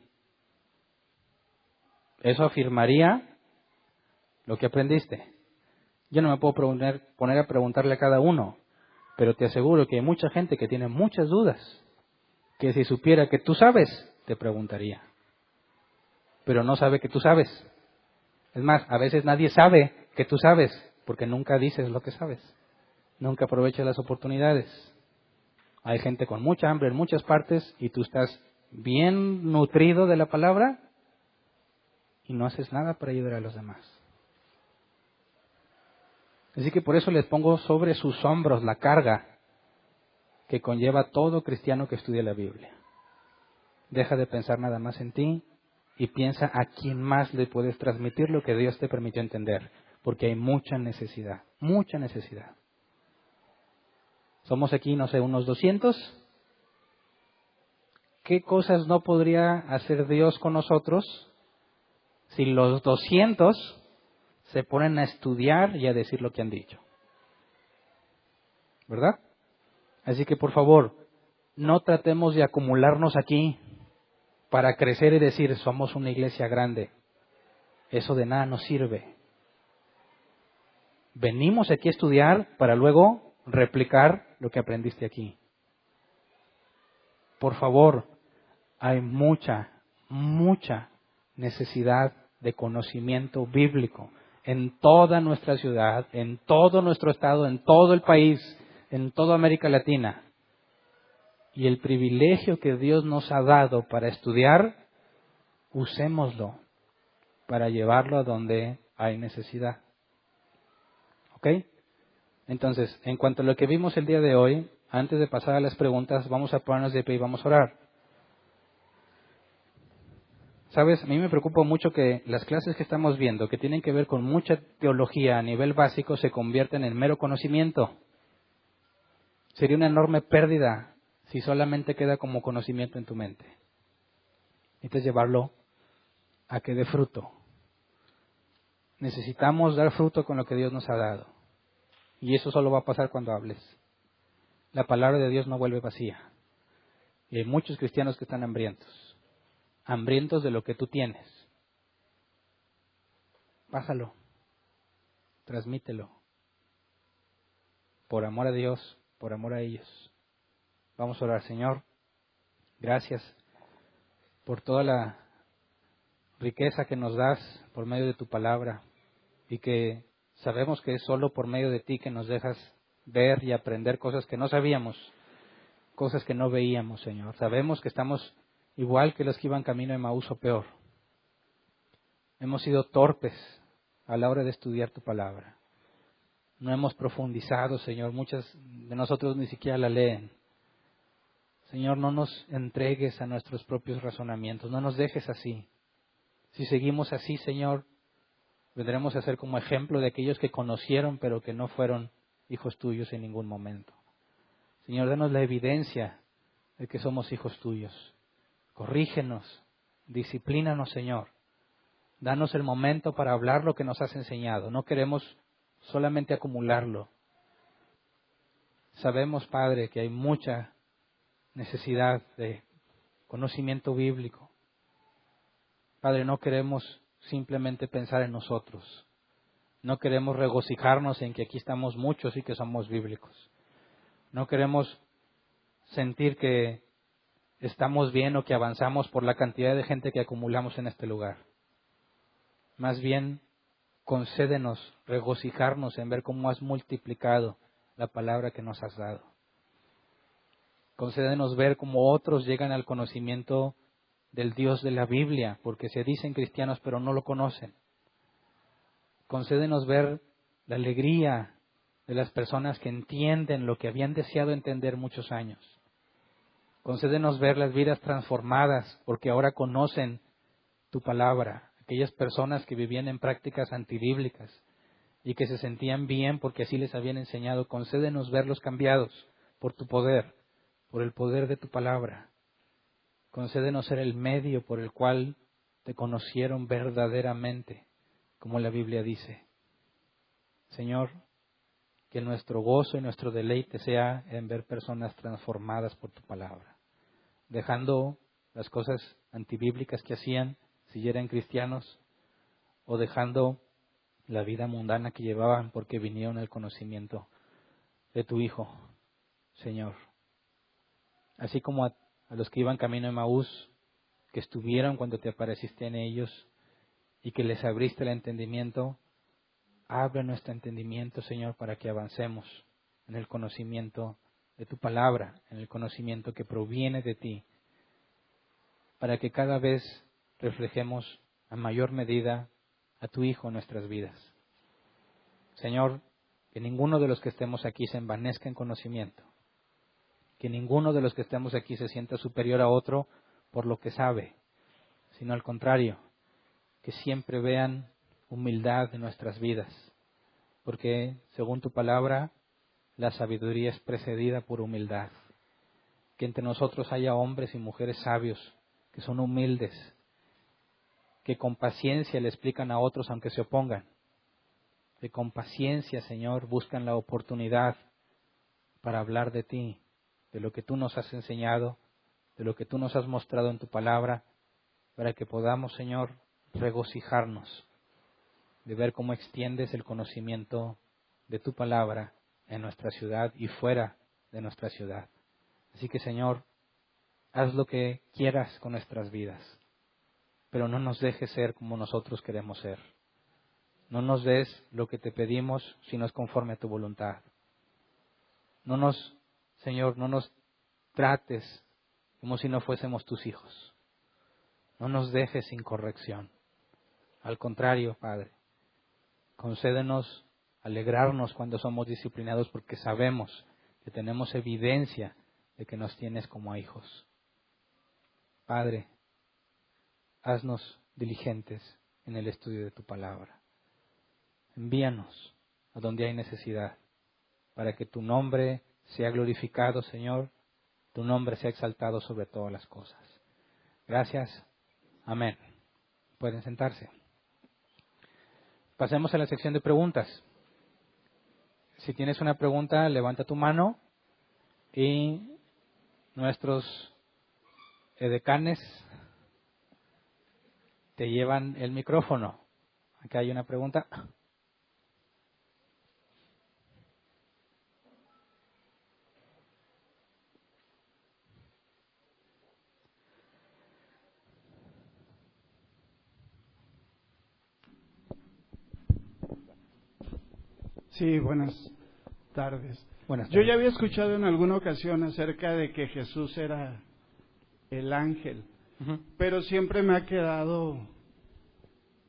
¿Eso afirmaría lo que aprendiste? Yo no me puedo poner a preguntarle a cada uno, pero te aseguro que hay mucha gente que tiene muchas dudas, que si supiera que tú sabes, te preguntaría, pero no sabe que tú sabes. Es más, a veces nadie sabe que tú sabes, porque nunca dices lo que sabes, nunca aprovechas las oportunidades. Hay gente con mucha hambre en muchas partes y tú estás bien nutrido de la palabra y no haces nada para ayudar a los demás. Así que por eso les pongo sobre sus hombros la carga que conlleva todo cristiano que estudia la Biblia. Deja de pensar nada más en ti y piensa a quién más le puedes transmitir lo que Dios te permitió entender, porque hay mucha necesidad, mucha necesidad. Somos aquí, unos 200. ¿Qué cosas no podría hacer Dios con nosotros si los 200 se ponen a estudiar y a decir lo que han dicho? ¿Verdad? Así que por favor, no tratemos de acumularnos aquí para crecer y decir, somos una iglesia grande. Eso de nada nos sirve. Venimos aquí a estudiar para luego replicar lo que aprendiste aquí. Por favor, hay mucha necesidad de conocimiento bíblico en toda nuestra ciudad, en todo nuestro estado, en todo el país, en toda América Latina. Y el privilegio que Dios nos ha dado para estudiar, usémoslo para llevarlo a donde hay necesidad. ¿Ok? Entonces, en cuanto a lo que vimos el día de hoy, antes de pasar a las preguntas, vamos a ponernos de pie y vamos a orar. ¿Sabes? A mí me preocupa mucho que las clases que estamos viendo, que tienen que ver con mucha teología a nivel básico, se convierten en mero conocimiento. Sería una enorme pérdida si solamente queda como conocimiento en tu mente. Necesitas llevarlo a que dé fruto. Necesitamos dar fruto con lo que Dios nos ha dado. Y eso solo va a pasar cuando hables. La palabra de Dios no vuelve vacía. Y hay muchos cristianos que están hambrientos. Hambrientos de lo que tú tienes. Pásalo. Transmítelo. Por amor a Dios, por amor a ellos. Vamos a orar, Señor. Gracias por toda la riqueza que nos das por medio de tu palabra. Y que sabemos que es solo por medio de ti que nos dejas ver y aprender cosas que no sabíamos. Cosas que no veíamos, Señor. Sabemos que estamos igual que los que iban camino de Emaús o peor. Hemos sido torpes a la hora de estudiar tu palabra. No hemos profundizado, Señor. Muchas de nosotros ni siquiera la leen. Señor, no nos entregues a nuestros propios razonamientos. No nos dejes así. Si seguimos así, Señor, vendremos a ser como ejemplo de aquellos que conocieron pero que no fueron hijos tuyos en ningún momento. Señor, danos la evidencia de que somos hijos tuyos. Corrígenos, disciplínanos, Señor. Danos el momento para hablar lo que nos has enseñado. No queremos solamente acumularlo. Sabemos, Padre, que hay mucha necesidad de conocimiento bíblico. Padre, no queremos simplemente pensar en nosotros. No queremos regocijarnos en que aquí estamos muchos y que somos bíblicos. No queremos sentir que estamos bien o que avanzamos por la cantidad de gente que acumulamos en este lugar. Más bien, concédenos regocijarnos en ver cómo has multiplicado la palabra que nos has dado. Concédenos ver cómo otros llegan al conocimiento del Dios de la Biblia, porque se dicen cristianos pero no lo conocen. Concédenos ver la alegría de las personas que entienden lo que habían deseado entender muchos años. Concédenos ver las vidas transformadas porque ahora conocen tu palabra. Aquellas personas que vivían en prácticas antibíblicas y que se sentían bien porque así les habían enseñado. Concédenos verlos cambiados por tu poder, por el poder de tu palabra. Concédenos ser el medio por el cual te conocieron verdaderamente, como la Biblia dice. Señor, que nuestro gozo y nuestro deleite sea en ver personas transformadas por tu palabra, dejando las cosas antibíblicas que hacían, si eran cristianos, o dejando la vida mundana que llevaban porque vinieron al conocimiento de tu Hijo, Señor. Así como a los que iban camino a Emaús, que estuvieron cuando te apareciste en ellos y que les abriste el entendimiento, abre nuestro entendimiento, Señor, para que avancemos en el conocimiento de tu palabra, en el conocimiento que proviene de ti, para que cada vez reflejemos a mayor medida a tu Hijo en nuestras vidas. Señor, que ninguno de los que estemos aquí se envanezca en conocimiento, que ninguno de los que estemos aquí se sienta superior a otro por lo que sabe, sino al contrario, que siempre vean humildad en nuestras vidas, porque según tu palabra, la sabiduría es precedida por humildad. Que entre nosotros haya hombres y mujeres sabios, que son humildes, que con paciencia le explican a otros aunque se opongan. Que con paciencia, Señor, buscan la oportunidad para hablar de ti, de lo que tú nos has enseñado, de lo que tú nos has mostrado en tu palabra, para que podamos, Señor, regocijarnos de ver cómo extiendes el conocimiento de tu palabra en nuestra ciudad y fuera de nuestra ciudad. Así que, Señor, haz lo que quieras con nuestras vidas, pero no nos dejes ser como nosotros queremos ser. No nos des lo que te pedimos si no es conforme a tu voluntad. Señor, no nos trates como si no fuésemos tus hijos. No nos dejes sin corrección. Al contrario, Padre, concédenos alegrarnos cuando somos disciplinados porque sabemos que tenemos evidencia de que nos tienes como hijos. Padre, haznos diligentes en el estudio de tu palabra. Envíanos a donde hay necesidad, para que tu nombre sea glorificado, Señor, tu nombre sea exaltado sobre todas las cosas. Gracias. Amén. Pueden sentarse. Pasemos a la sección de preguntas. Si tienes una pregunta, levanta tu mano y nuestros edecanes te llevan el micrófono. Acá hay una pregunta. Sí, buenas tardes. Buenas tardes. Yo ya había escuchado en alguna ocasión acerca de que Jesús era el ángel, pero siempre me ha quedado,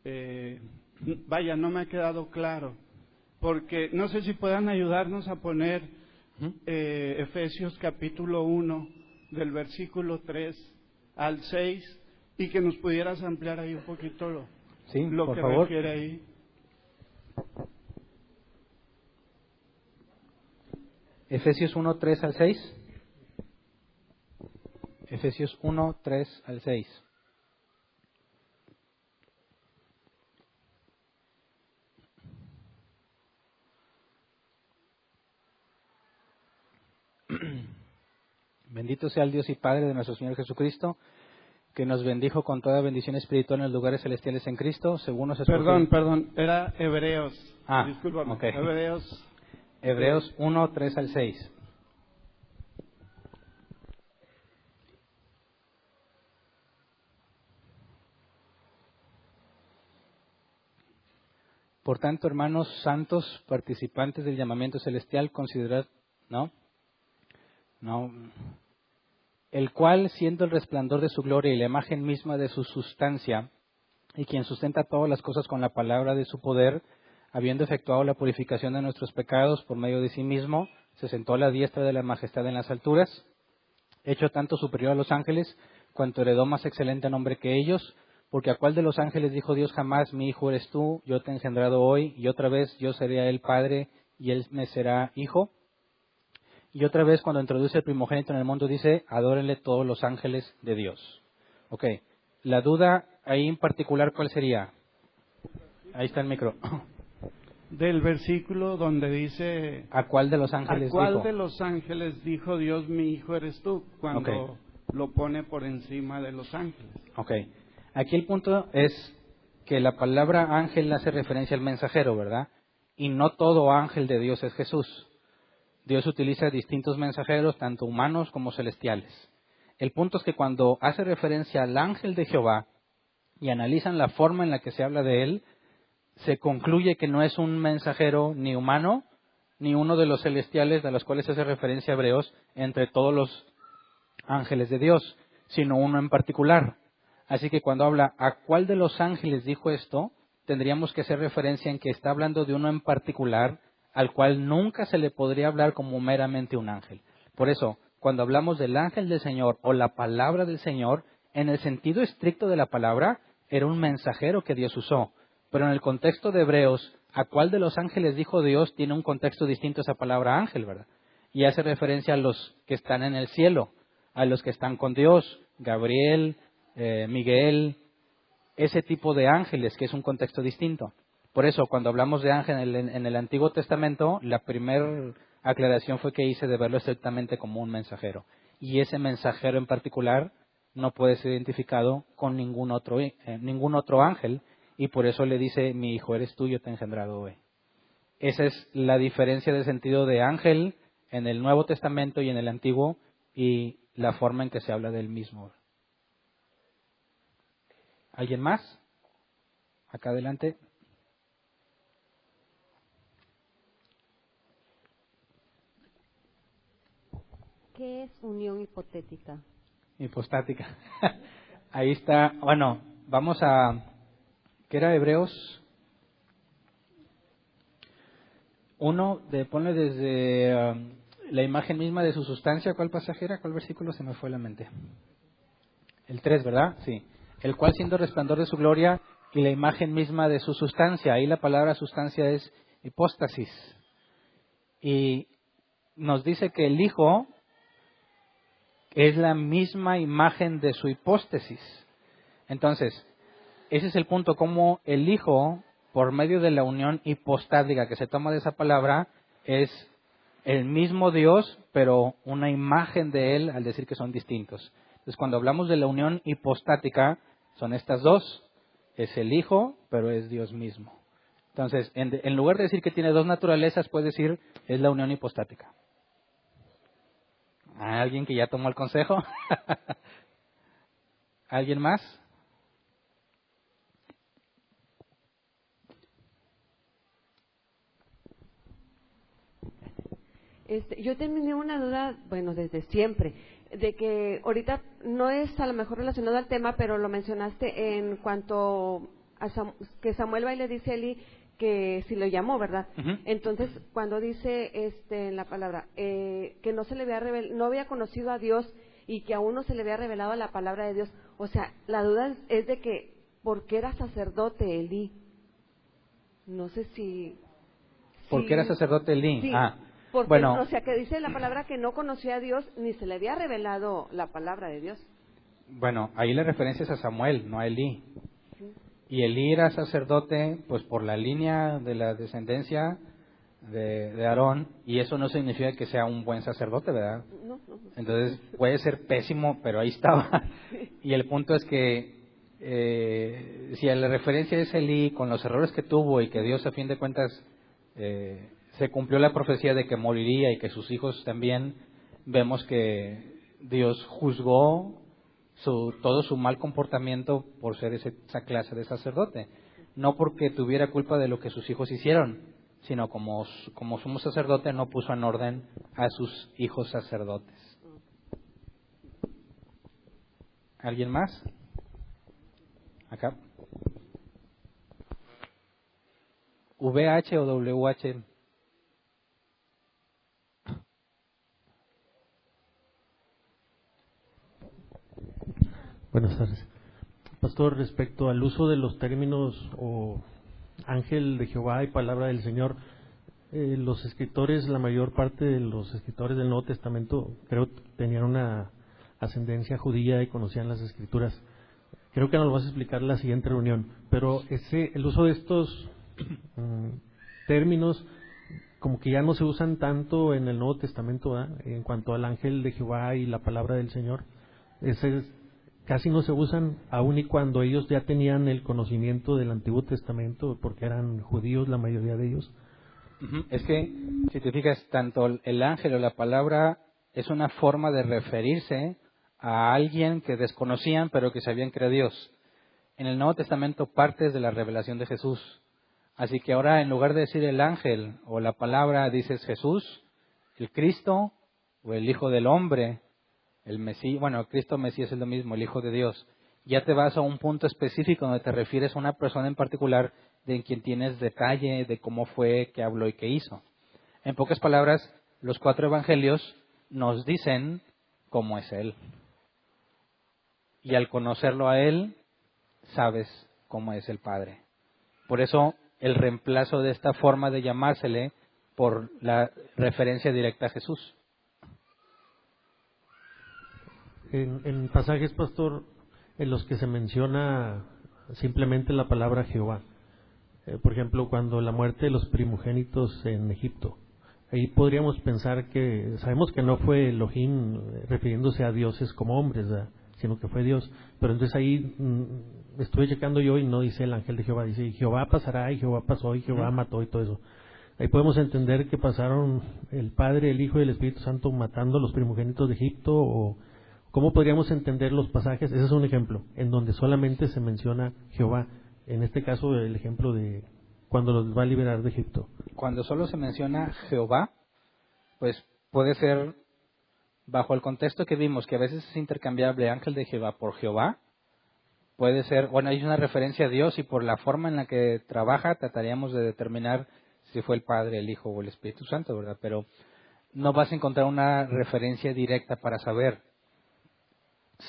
no me ha quedado claro, porque no sé si puedan ayudarnos a poner Efesios capítulo 1, del versículo 3 al 6, y que nos pudieras ampliar ahí un poquito lo por que favor. refiere ahí. Efesios 1, 3 al 6. Efesios 1, 3 al 6. Bendito sea el Dios y Padre de nuestro Señor Jesucristo, que nos bendijo con toda bendición espiritual en los lugares celestiales en Cristo, según nos escogió. Perdón, era Hebreos. Discúlpame. Ok. Hebreos 1, 3 al 6. Por tanto, hermanos santos, participantes del llamamiento celestial, considerad, ¿no? El cual, siendo el resplandor de su gloria y la imagen misma de su sustancia, y quien sustenta todas las cosas con la palabra de su poder, habiendo efectuado la purificación de nuestros pecados por medio de sí mismo, se sentó a la diestra de la majestad en las alturas, hecho tanto superior a los ángeles, cuanto heredó más excelente nombre que ellos, porque a cuál de los ángeles dijo Dios jamás, mi hijo eres tú, yo te he engendrado hoy, y otra vez yo seré a él padre, y él me será hijo. Y otra vez cuando introduce el primogénito en el mundo dice, adórenle todos los ángeles de Dios. Ok, la duda ahí en particular, ¿cuál sería? Ahí está el micro. Del versículo donde dice, ¿A cuál de los ángeles ¿a cuál dijo? de los ángeles dijo Dios, mi hijo eres tú? Cuando lo pone por encima de los ángeles. Ok, aquí el punto es que la palabra ángel hace referencia al mensajero, ¿verdad? Y no todo ángel de Dios es Jesús. Dios utiliza distintos mensajeros, tanto humanos como celestiales. El punto es que cuando hace referencia al ángel de Jehová y analizan la forma en la que se habla de él, se concluye que no es un mensajero ni humano, ni uno de los celestiales de los cuales hace referencia Hebreos entre todos los ángeles de Dios, sino uno en particular. Así que cuando habla a cuál de los ángeles dijo esto, tendríamos que hacer referencia en que está hablando de uno en particular, al cual nunca se le podría hablar como meramente un ángel. Por eso, cuando hablamos del ángel del Señor o la palabra del Señor, en el sentido estricto de la palabra, era un mensajero que Dios usó. Pero en el contexto de Hebreos, a cuál de los ángeles dijo Dios tiene un contexto distinto a esa palabra ángel, ¿verdad? Y hace referencia a los que están en el cielo, a los que están con Dios, Gabriel, Miguel, ese tipo de ángeles, que es un contexto distinto. Por eso, cuando hablamos de ángel en el Antiguo Testamento, la primera aclaración fue que hice de verlo estrictamente como un mensajero. Y ese mensajero en particular no puede ser identificado con ningún otro ángel, y por eso le dice, mi hijo eres tú, yo te he engendrado hoy. Esa es la diferencia de sentido de ángel en el Nuevo Testamento y en el Antiguo, y la forma en que se habla del mismo. ¿Alguien más? Acá adelante. ¿Qué es unión hipotética? Hipostática. Ahí está. Bueno, vamos a... ¿Qué era Hebreos? Ponle desde la imagen misma de su sustancia. ¿Cuál pasaje era? ¿Cuál versículo se me fue a la mente? El 3, ¿verdad? Sí. El cual siendo resplandor de su gloria y la imagen misma de su sustancia. Ahí la palabra sustancia es hipóstasis. Y nos dice que el Hijo es la misma imagen de su hipóstasis. Entonces, ese es el punto, como el Hijo, por medio de la unión hipostática que se toma de esa palabra, es el mismo Dios, pero una imagen de Él al decir que son distintos. Entonces, cuando hablamos de la unión hipostática, son estas dos. Es el Hijo, pero es Dios mismo. Entonces, en lugar de decir que tiene dos naturalezas, puedes decir es la unión hipostática. ¿Alguien que ya tomó el consejo? ¿Alguien más? Yo tenía una duda, bueno, desde siempre, de que ahorita no es a lo mejor relacionado al tema, pero lo mencionaste en cuanto a que Samuel va y le dice a Eli que si lo llamó, ¿verdad? Uh-huh. Entonces, cuando dice en la palabra que no se le no había conocido a Dios y que aún no se le había revelado la palabra de Dios, o sea, la duda es de que ¿por qué era sacerdote Eli? No sé si... ¿Por qué era sacerdote Elí? Sí, porque, bueno, o sea, que dice la palabra que no conocía a Dios ni se le había revelado la palabra de Dios. Bueno, ahí la referencia es a Samuel, no a Elí. Y Elí era sacerdote, pues por la línea de la descendencia de Aarón, y eso no significa que sea un buen sacerdote, ¿verdad? No. Entonces puede ser pésimo, pero ahí estaba. Y el punto es que si la referencia es Elí, con los errores que tuvo y que Dios a fin de cuentas se cumplió la profecía de que moriría y que sus hijos también, vemos que Dios juzgó todo su mal comportamiento por ser esa clase de sacerdote. No porque tuviera culpa de lo que sus hijos hicieron, sino como sumo sacerdote no puso en orden a sus hijos sacerdotes. ¿Alguien más? Acá. ¿VH o WH? Buenas tardes. Pastor, respecto al uso de los términos o ángel de Jehová y palabra del Señor, los escritores, la mayor parte de los escritores del Nuevo Testamento, creo que tenían una ascendencia judía y conocían las escrituras. Creo que nos lo vas a explicar en la siguiente reunión, pero el uso de estos términos como que ya no se usan tanto en el Nuevo Testamento, ¿verdad? En cuanto al ángel de Jehová y la palabra del Señor. Casi no se usan, aun y cuando ellos ya tenían el conocimiento del Antiguo Testamento, porque eran judíos la mayoría de ellos. Es que, si te fijas, tanto el ángel o la palabra es una forma de referirse a alguien que desconocían, pero que sabían que era Dios. En el Nuevo Testamento partes de la revelación de Jesús. Así que ahora, en lugar de decir el ángel o la palabra, dices Jesús, el Cristo o el Hijo del Hombre, el Mesías. Bueno, Cristo Mesías es lo mismo, el Hijo de Dios. Ya te vas a un punto específico donde te refieres a una persona en particular de quien tienes detalle de cómo fue, qué habló y qué hizo. En pocas palabras, los 4 evangelios nos dicen cómo es Él. Y al conocerlo a Él, sabes cómo es el Padre. Por eso, el reemplazo de esta forma de llamársele por la referencia directa a Jesús. En pasajes, pastor, en los que se menciona simplemente la palabra Jehová. Por ejemplo, cuando la muerte de los primogénitos en Egipto, ahí podríamos pensar que, sabemos que no fue Elohim refiriéndose a dioses como hombres, ¿verdad?, sino que fue Dios. Pero entonces ahí estuve checando yo y no dice el ángel de Jehová, dice y Jehová pasará, y Jehová pasó, y Jehová mató, y todo eso. Ahí podemos entender que pasaron el Padre, el Hijo y el Espíritu Santo matando a los primogénitos de Egipto, o ¿cómo podríamos entender los pasajes? Ese es un ejemplo, en donde solamente se menciona Jehová. En este caso, el ejemplo de cuando los va a liberar de Egipto. Cuando solo se menciona Jehová, pues puede ser, bajo el contexto que vimos, que a veces es intercambiable ángel de Jehová por Jehová, puede ser, bueno, hay una referencia a Dios y por la forma en la que trabaja trataríamos de determinar si fue el Padre, el Hijo o el Espíritu Santo, ¿verdad? Pero no vas a encontrar una referencia directa para saber.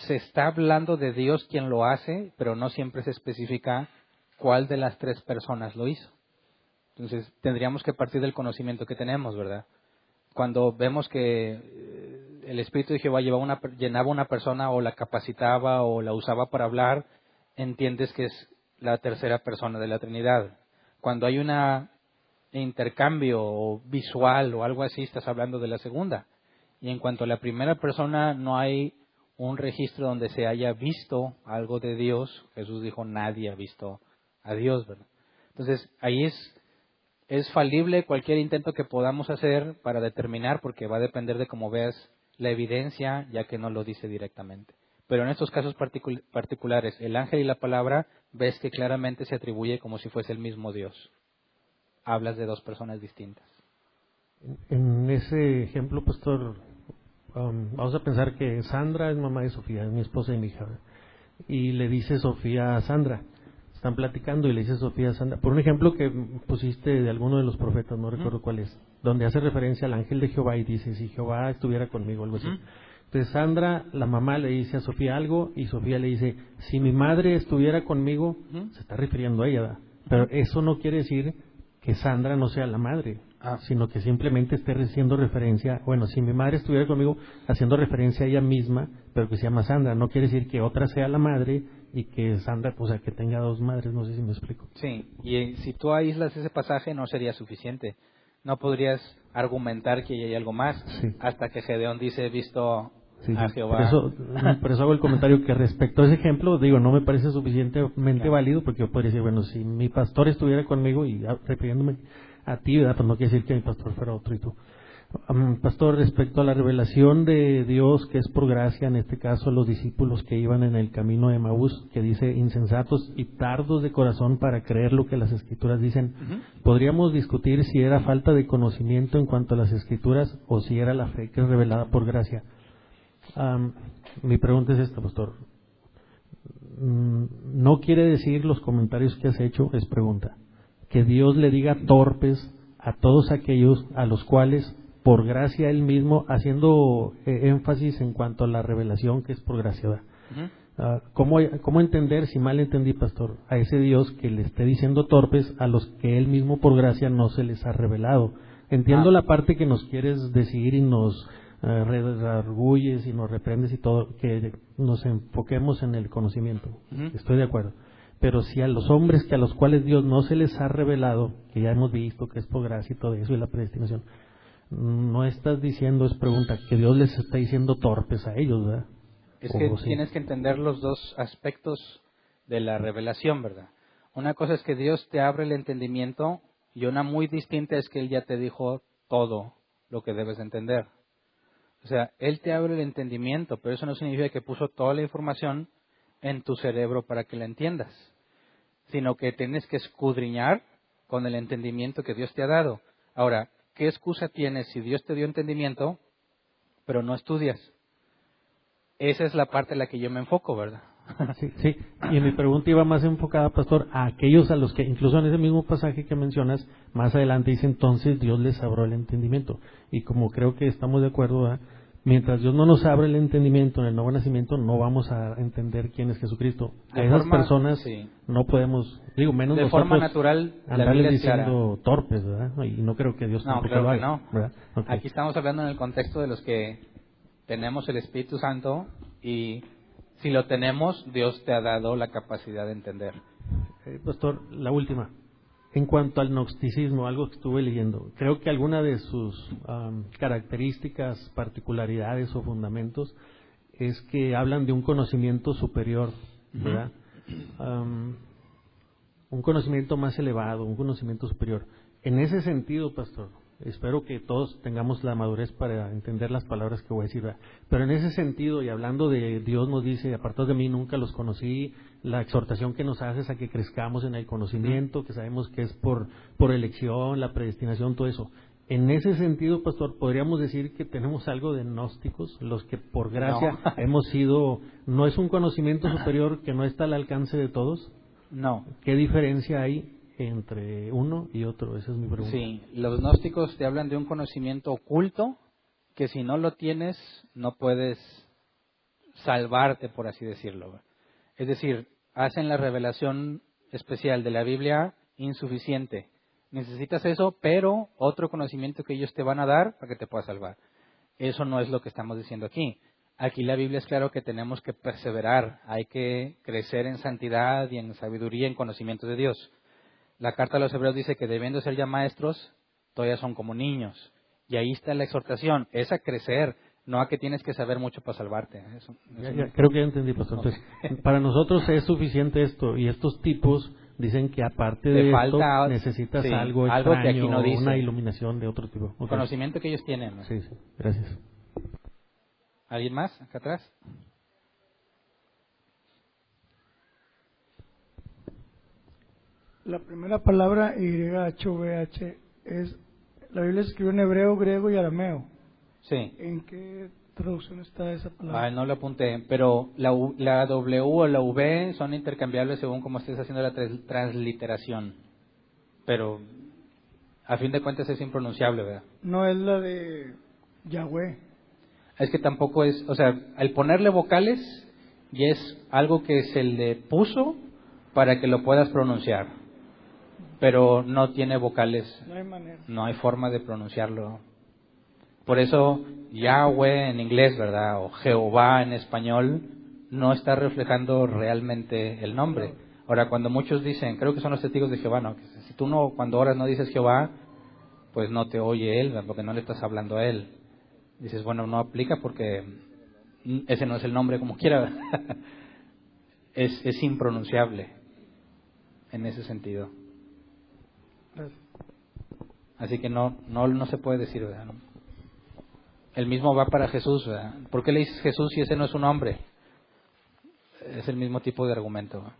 Se está hablando de Dios quien lo hace, pero no siempre se especifica cuál de las tres personas lo hizo. Entonces, tendríamos que partir del conocimiento que tenemos, ¿verdad? Cuando vemos que el Espíritu de Jehová llenaba una persona o la capacitaba o la usaba para hablar, entiendes que es la tercera persona de la Trinidad. Cuando hay un intercambio visual o algo así, estás hablando de la segunda. Y en cuanto a la primera persona, no hay un registro donde se haya visto algo de Dios. Jesús dijo, nadie ha visto a Dios, ¿verdad? Entonces, ahí es falible cualquier intento que podamos hacer para determinar, porque va a depender de cómo veas la evidencia, ya que no lo dice directamente. Pero en estos casos particulares, el ángel y la palabra, ves que claramente se atribuye como si fuese el mismo Dios. Hablas de dos personas distintas. En ese ejemplo, pastor, vamos a pensar que Sandra es mamá de Sofía, es mi esposa y mi hija, y le dice Sofía a Sandra, están platicando y le dice Sofía a Sandra, por un ejemplo que pusiste de alguno de los profetas, no recuerdo cuál es, donde hace referencia al ángel de Jehová y dice, si Jehová estuviera conmigo, algo así. Entonces Sandra, la mamá, le dice a Sofía algo y Sofía le dice, si mi madre estuviera conmigo, se está refiriendo a ella, ¿verdad? Pero eso no quiere decir que Sandra no sea la madre, sino que simplemente esté haciendo referencia, bueno, si mi madre estuviera conmigo, haciendo referencia a ella misma, pero que se llama Sandra, no quiere decir que otra sea la madre y que Sandra, o sea, que tenga dos madres, no sé si me explico. Sí, y si tú aíslas ese pasaje no sería suficiente. No podrías argumentar que hay algo más hasta que Gedeón dice, he visto a Jehová. Por eso hago el comentario que respecto a ese ejemplo, digo, no me parece suficientemente válido, porque yo podría decir, bueno, si mi pastor estuviera conmigo y refiriéndome a ti, ¿verdad? Pues no quiere decir que mi pastor fuera otro y tú. Pastor, respecto a la revelación de Dios que es por gracia, en este caso los discípulos que iban en el camino de Emaús, que dice insensatos y tardos de corazón para creer lo que las Escrituras dicen, podríamos discutir si era falta de conocimiento en cuanto a las Escrituras o si era la fe que es revelada por gracia. Mi pregunta es esta, pastor. No quiere decir los comentarios que has hecho, es pregunta, que Dios le diga torpes a todos aquellos a los cuales por gracia Él mismo, haciendo énfasis en cuanto a la revelación que es por gracia. ¿Cómo entender, si mal entendí, pastor, a ese Dios que le esté diciendo torpes a los que Él mismo por gracia no se les ha revelado? Entiendo la parte que nos quieres decir y nos redarguyes y nos reprendes y todo, que nos enfoquemos en el conocimiento. Estoy de acuerdo. Pero si a los hombres que a los cuales Dios no se les ha revelado, que ya hemos visto que es por gracia y todo eso y la predestinación, no estás diciendo, es pregunta, que Dios les está diciendo torpes a ellos, ¿verdad? Es que tienes que entender los dos aspectos de la revelación, ¿verdad? Una cosa es que Dios te abre el entendimiento y una muy distinta es que Él ya te dijo todo lo que debes entender. O sea, Él te abre el entendimiento, pero eso no significa que puso toda la información en tu cerebro para que la entiendas, sino que tienes que escudriñar con el entendimiento que Dios te ha dado. Ahora, ¿qué excusa tienes si Dios te dio entendimiento, pero no estudias? Esa es la parte en la que yo me enfoco, ¿verdad? Sí. Y mi pregunta iba más enfocada, pastor, a aquellos a los que, incluso en ese mismo pasaje que mencionas, más adelante dice, entonces Dios les abrió el entendimiento. Y como creo que estamos de acuerdo, ¿verdad? Mientras Dios no nos abre el entendimiento en el nuevo nacimiento, no vamos a entender quién es Jesucristo. A esas personas no podemos, digo, menos de nosotros, forma natural, andarles diciendo torpes, ¿verdad? Y no creo que Dios tampoco lo haga. No. Aquí estamos hablando en el contexto de los que tenemos el Espíritu Santo y si lo tenemos, Dios te ha dado la capacidad de entender. Pastor, la última. En cuanto al gnosticismo, algo que estuve leyendo, creo que alguna de sus características, particularidades o fundamentos es que hablan de un conocimiento superior, ¿verdad? Un conocimiento más elevado, un conocimiento superior. En ese sentido, pastor, espero que todos tengamos la madurez para entender las palabras que voy a decir, ¿verdad? Pero en ese sentido, y hablando de Dios nos dice, apartados de mí nunca los conocí, la exhortación que nos hace es a que crezcamos en el conocimiento, que sabemos que es por elección, la predestinación, todo eso. En ese sentido, pastor, podríamos decir que tenemos algo de gnósticos, los que por gracia hemos sido, ¿no es un conocimiento superior que no está al alcance de todos? No. ¿Qué diferencia hay entre uno y otro? Esa es mi pregunta. Sí, los gnósticos te hablan de un conocimiento oculto que si no lo tienes no puedes salvarte, por así decirlo. Es decir, hacen la revelación especial de la Biblia insuficiente. Necesitas eso, pero otro conocimiento que ellos te van a dar para que te puedas salvar. Eso no es lo que estamos diciendo aquí. Aquí la Biblia es claro que tenemos que perseverar, hay que crecer en santidad y en sabiduría, en conocimiento de Dios. La carta a los Hebreos dice que debiendo ser ya maestros, todavía son como niños. Y ahí está la exhortación, es a crecer, no a que tienes que saber mucho para salvarte. Creo que ya entendí, pastor. Okay. Entonces, para nosotros es suficiente esto, y estos tipos dicen que aparte de esto necesitas algo extraño, que aquí no dice. Una iluminación de otro tipo. Okay. Conocimiento que ellos tienen, ¿no? Sí, gracias. ¿Alguien más acá atrás? La primera palabra YHVH es, la Biblia escribió en hebreo, griego y arameo. Sí. ¿En qué traducción está esa palabra? No lo apunté, pero la W o la V son intercambiables según como estés haciendo la transliteración. Pero a fin de cuentas es impronunciable, ¿verdad? No es la de Yahweh. Es que tampoco es, o sea, al ponerle vocales ya es algo que se le puso para que lo puedas pronunciar, pero no tiene vocales. No hay manera. No hay forma de pronunciarlo. Por eso Yahweh en inglés, ¿verdad? O Jehová en español no está reflejando realmente el nombre. Ahora, cuando muchos dicen, creo que son los testigos de Jehová, ¿no? Que si tú no, cuando oras no dices Jehová, pues no te oye él, ¿verdad? Porque no le estás hablando a él. Dices, bueno, no aplica porque ese no es el nombre como quiera. Es impronunciable en ese sentido. Así que no se puede decir, ¿verdad? El mismo va para Jesús, ¿verdad? ¿Por qué le dices Jesús si ese no es su nombre? Es el mismo tipo de argumento, ¿verdad?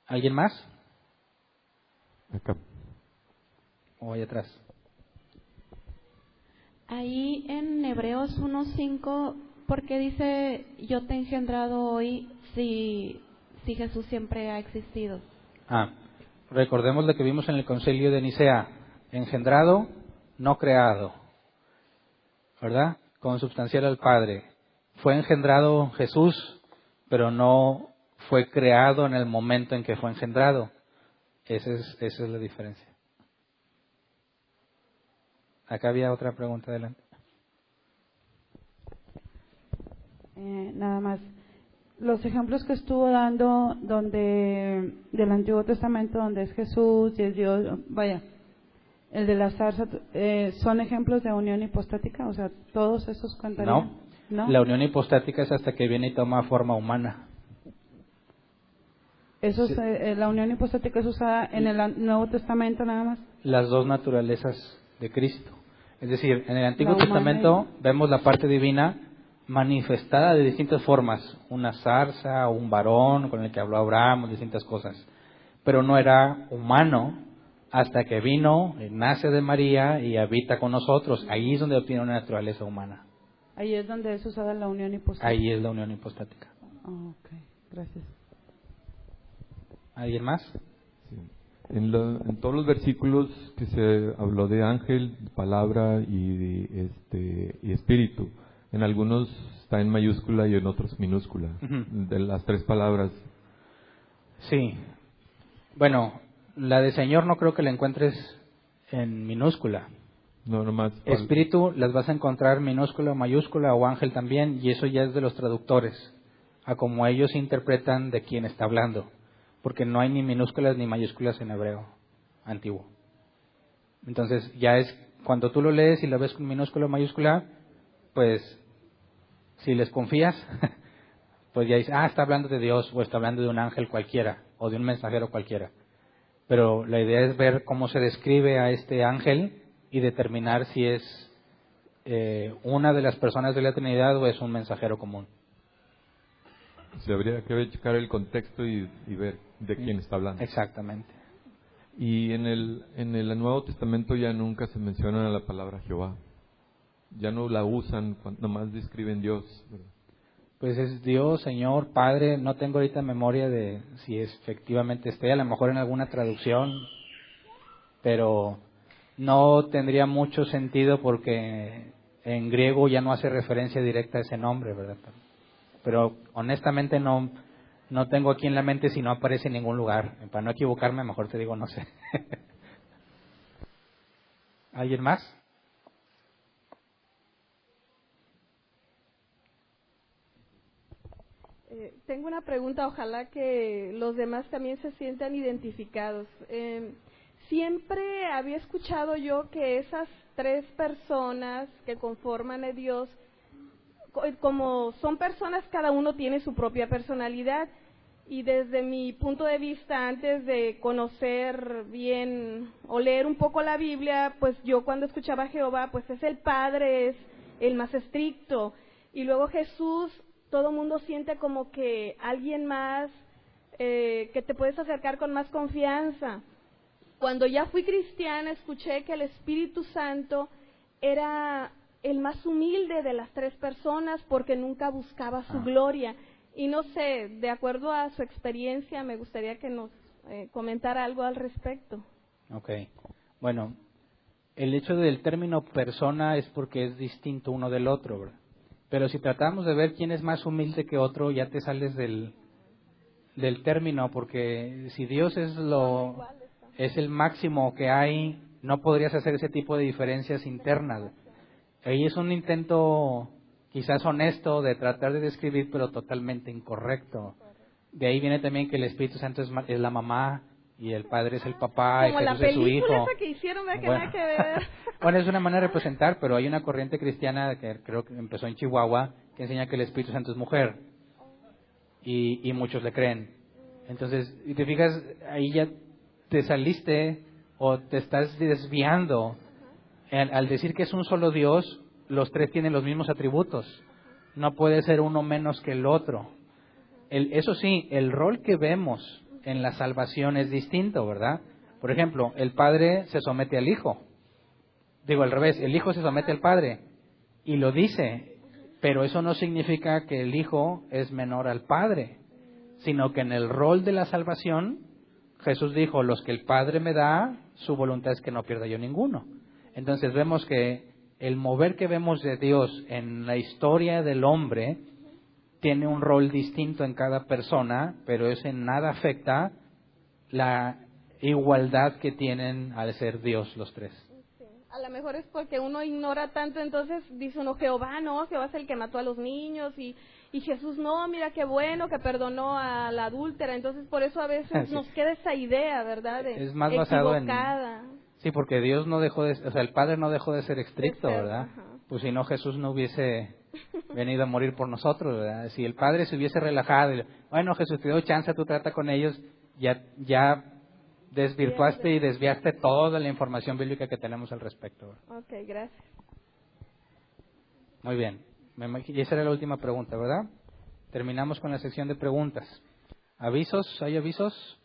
¿Alguien más? Acá. O ahí atrás. Ahí en Hebreos 1:5, ¿por qué dice yo te he engendrado hoy si Jesús siempre ha existido? Recordemos lo que vimos en el concilio de Nicea: engendrado, no creado, ¿verdad? Consubstancial al Padre. Fue engendrado Jesús, pero no fue creado en el momento en que fue engendrado. Esa es la diferencia. Acá había otra pregunta, adelante. Nada más. Los ejemplos que estuvo dando donde del Antiguo Testamento, donde es Jesús y es Dios, vaya, el de la zarza, ¿son ejemplos de unión hipostática? O sea, ¿todos esos contarían? No. La unión hipostática es hasta que viene y toma forma humana. Eso sí. La unión hipostática es usada en el Nuevo Testamento nada más. Las dos naturalezas de Cristo. Es decir, en el Antiguo Testamento vemos la parte divina manifestada de distintas formas, una zarza, un varón con el que habló Abraham, distintas cosas, pero no era humano hasta que vino, nace de María y habita con nosotros. Ahí es donde obtiene una naturaleza humana. Ahí es donde es usada la unión hipostática. Ahí es la unión hipostática. Ok, gracias. ¿Alguien más? Sí. En todos los versículos que se habló de ángel, palabra y espíritu, en algunos está en mayúscula y en otros minúscula, de las tres palabras. Sí. Bueno, la de Señor no creo que la encuentres en minúscula. No, nomás. Espíritu las vas a encontrar minúscula, mayúscula o ángel también, y eso ya es de los traductores, a como ellos interpretan de quién está hablando. porque no hay ni minúsculas ni mayúsculas en hebreo antiguo. Entonces ya es, cuando tú lo lees y lo ves con minúscula o mayúscula, pues si les confías, pues ya dices, está hablando de Dios, o está hablando de un ángel cualquiera, o de un mensajero cualquiera. Pero la idea es ver cómo se describe a este ángel y determinar si es una de las personas de la Trinidad o es un mensajero común. Se habría que checar el contexto y ver de quién está hablando. Exactamente. Y en el Nuevo Testamento ya nunca se menciona la palabra Jehová. Ya no la usan, nomás describen Dios, ¿verdad? Pues es Dios, Señor, Padre. No tengo ahorita memoria de si efectivamente esté, a lo mejor en alguna traducción, pero no tendría mucho sentido porque en griego ya no hace referencia directa a ese nombre, ¿verdad? Pero honestamente no tengo aquí en la mente si no aparece en ningún lugar. Para no equivocarme, mejor te digo, no sé. ¿Alguien más? Tengo una pregunta, ojalá que los demás también se sientan identificados. Siempre había escuchado yo que esas tres personas que conforman a Dios, como son personas, cada uno tiene su propia personalidad, y desde mi punto de vista, antes de conocer bien o leer un poco la Biblia, pues yo cuando escuchaba a Jehová, pues es el Padre, es el más estricto, y luego Jesús, todo mundo siente como que alguien más, que te puedes acercar con más confianza. Cuando ya fui cristiana, escuché que el Espíritu Santo era el más humilde de las tres personas porque nunca buscaba su gloria. Y no sé, de acuerdo a su experiencia, me gustaría que nos comentara algo al respecto. Ok. Bueno, el hecho del término persona es porque es distinto uno del otro, ¿verdad? Pero si tratamos de ver quién es más humilde que otro, ya te sales del término, porque si Dios es el máximo que hay, no podrías hacer ese tipo de diferencias internas. Ahí es un intento quizás honesto de tratar de describir, pero totalmente incorrecto. De ahí viene también que el Espíritu Santo es la mamá y el Padre es el papá y Jesús es su hijo. Como la película esa que hicieron, que nada que ver. Bueno, es una manera de representar, pero hay una corriente cristiana que creo que empezó en Chihuahua que enseña que el Espíritu Santo es mujer y muchos le creen. Entonces, y te fijas, ahí ya te saliste o te estás desviando. Al decir que es un solo Dios, los tres tienen los mismos atributos. No puede ser uno menos que el otro. Eso sí, el rol que vemos en la salvación es distinto, ¿verdad? Por ejemplo, el Padre se somete al Hijo. Digo, al revés, el Hijo se somete al Padre. Y lo dice, pero eso no significa que el Hijo es menor al Padre, sino que en el rol de la salvación, Jesús dijo, los que el Padre me da, su voluntad es que no pierda yo ninguno. Entonces vemos que el mover que vemos de Dios en la historia del hombre tiene un rol distinto en cada persona, pero eso en nada afecta la igualdad que tienen al ser Dios los tres. Sí. A lo mejor es porque uno ignora tanto, entonces dice uno, Jehová es el que mató a los niños, y Jesús no, mira qué bueno que perdonó a la adúltera. Entonces por eso a veces nos queda esa idea, ¿verdad? Es más basado en... Sí, porque Dios no dejó el Padre no dejó de ser estricto, ¿verdad? Ajá. Pues si no, Jesús no hubiese venido a morir por nosotros, ¿verdad? Si el Padre se hubiese relajado, bueno, Jesús, te doy chance, tú trata con ellos, ya desvirtuaste y desviaste toda la información bíblica que tenemos al respecto, ¿verdad? Ok, gracias. Muy bien. Y esa era la última pregunta, ¿verdad? Terminamos con la sección de preguntas. ¿Avisos? ¿Hay avisos?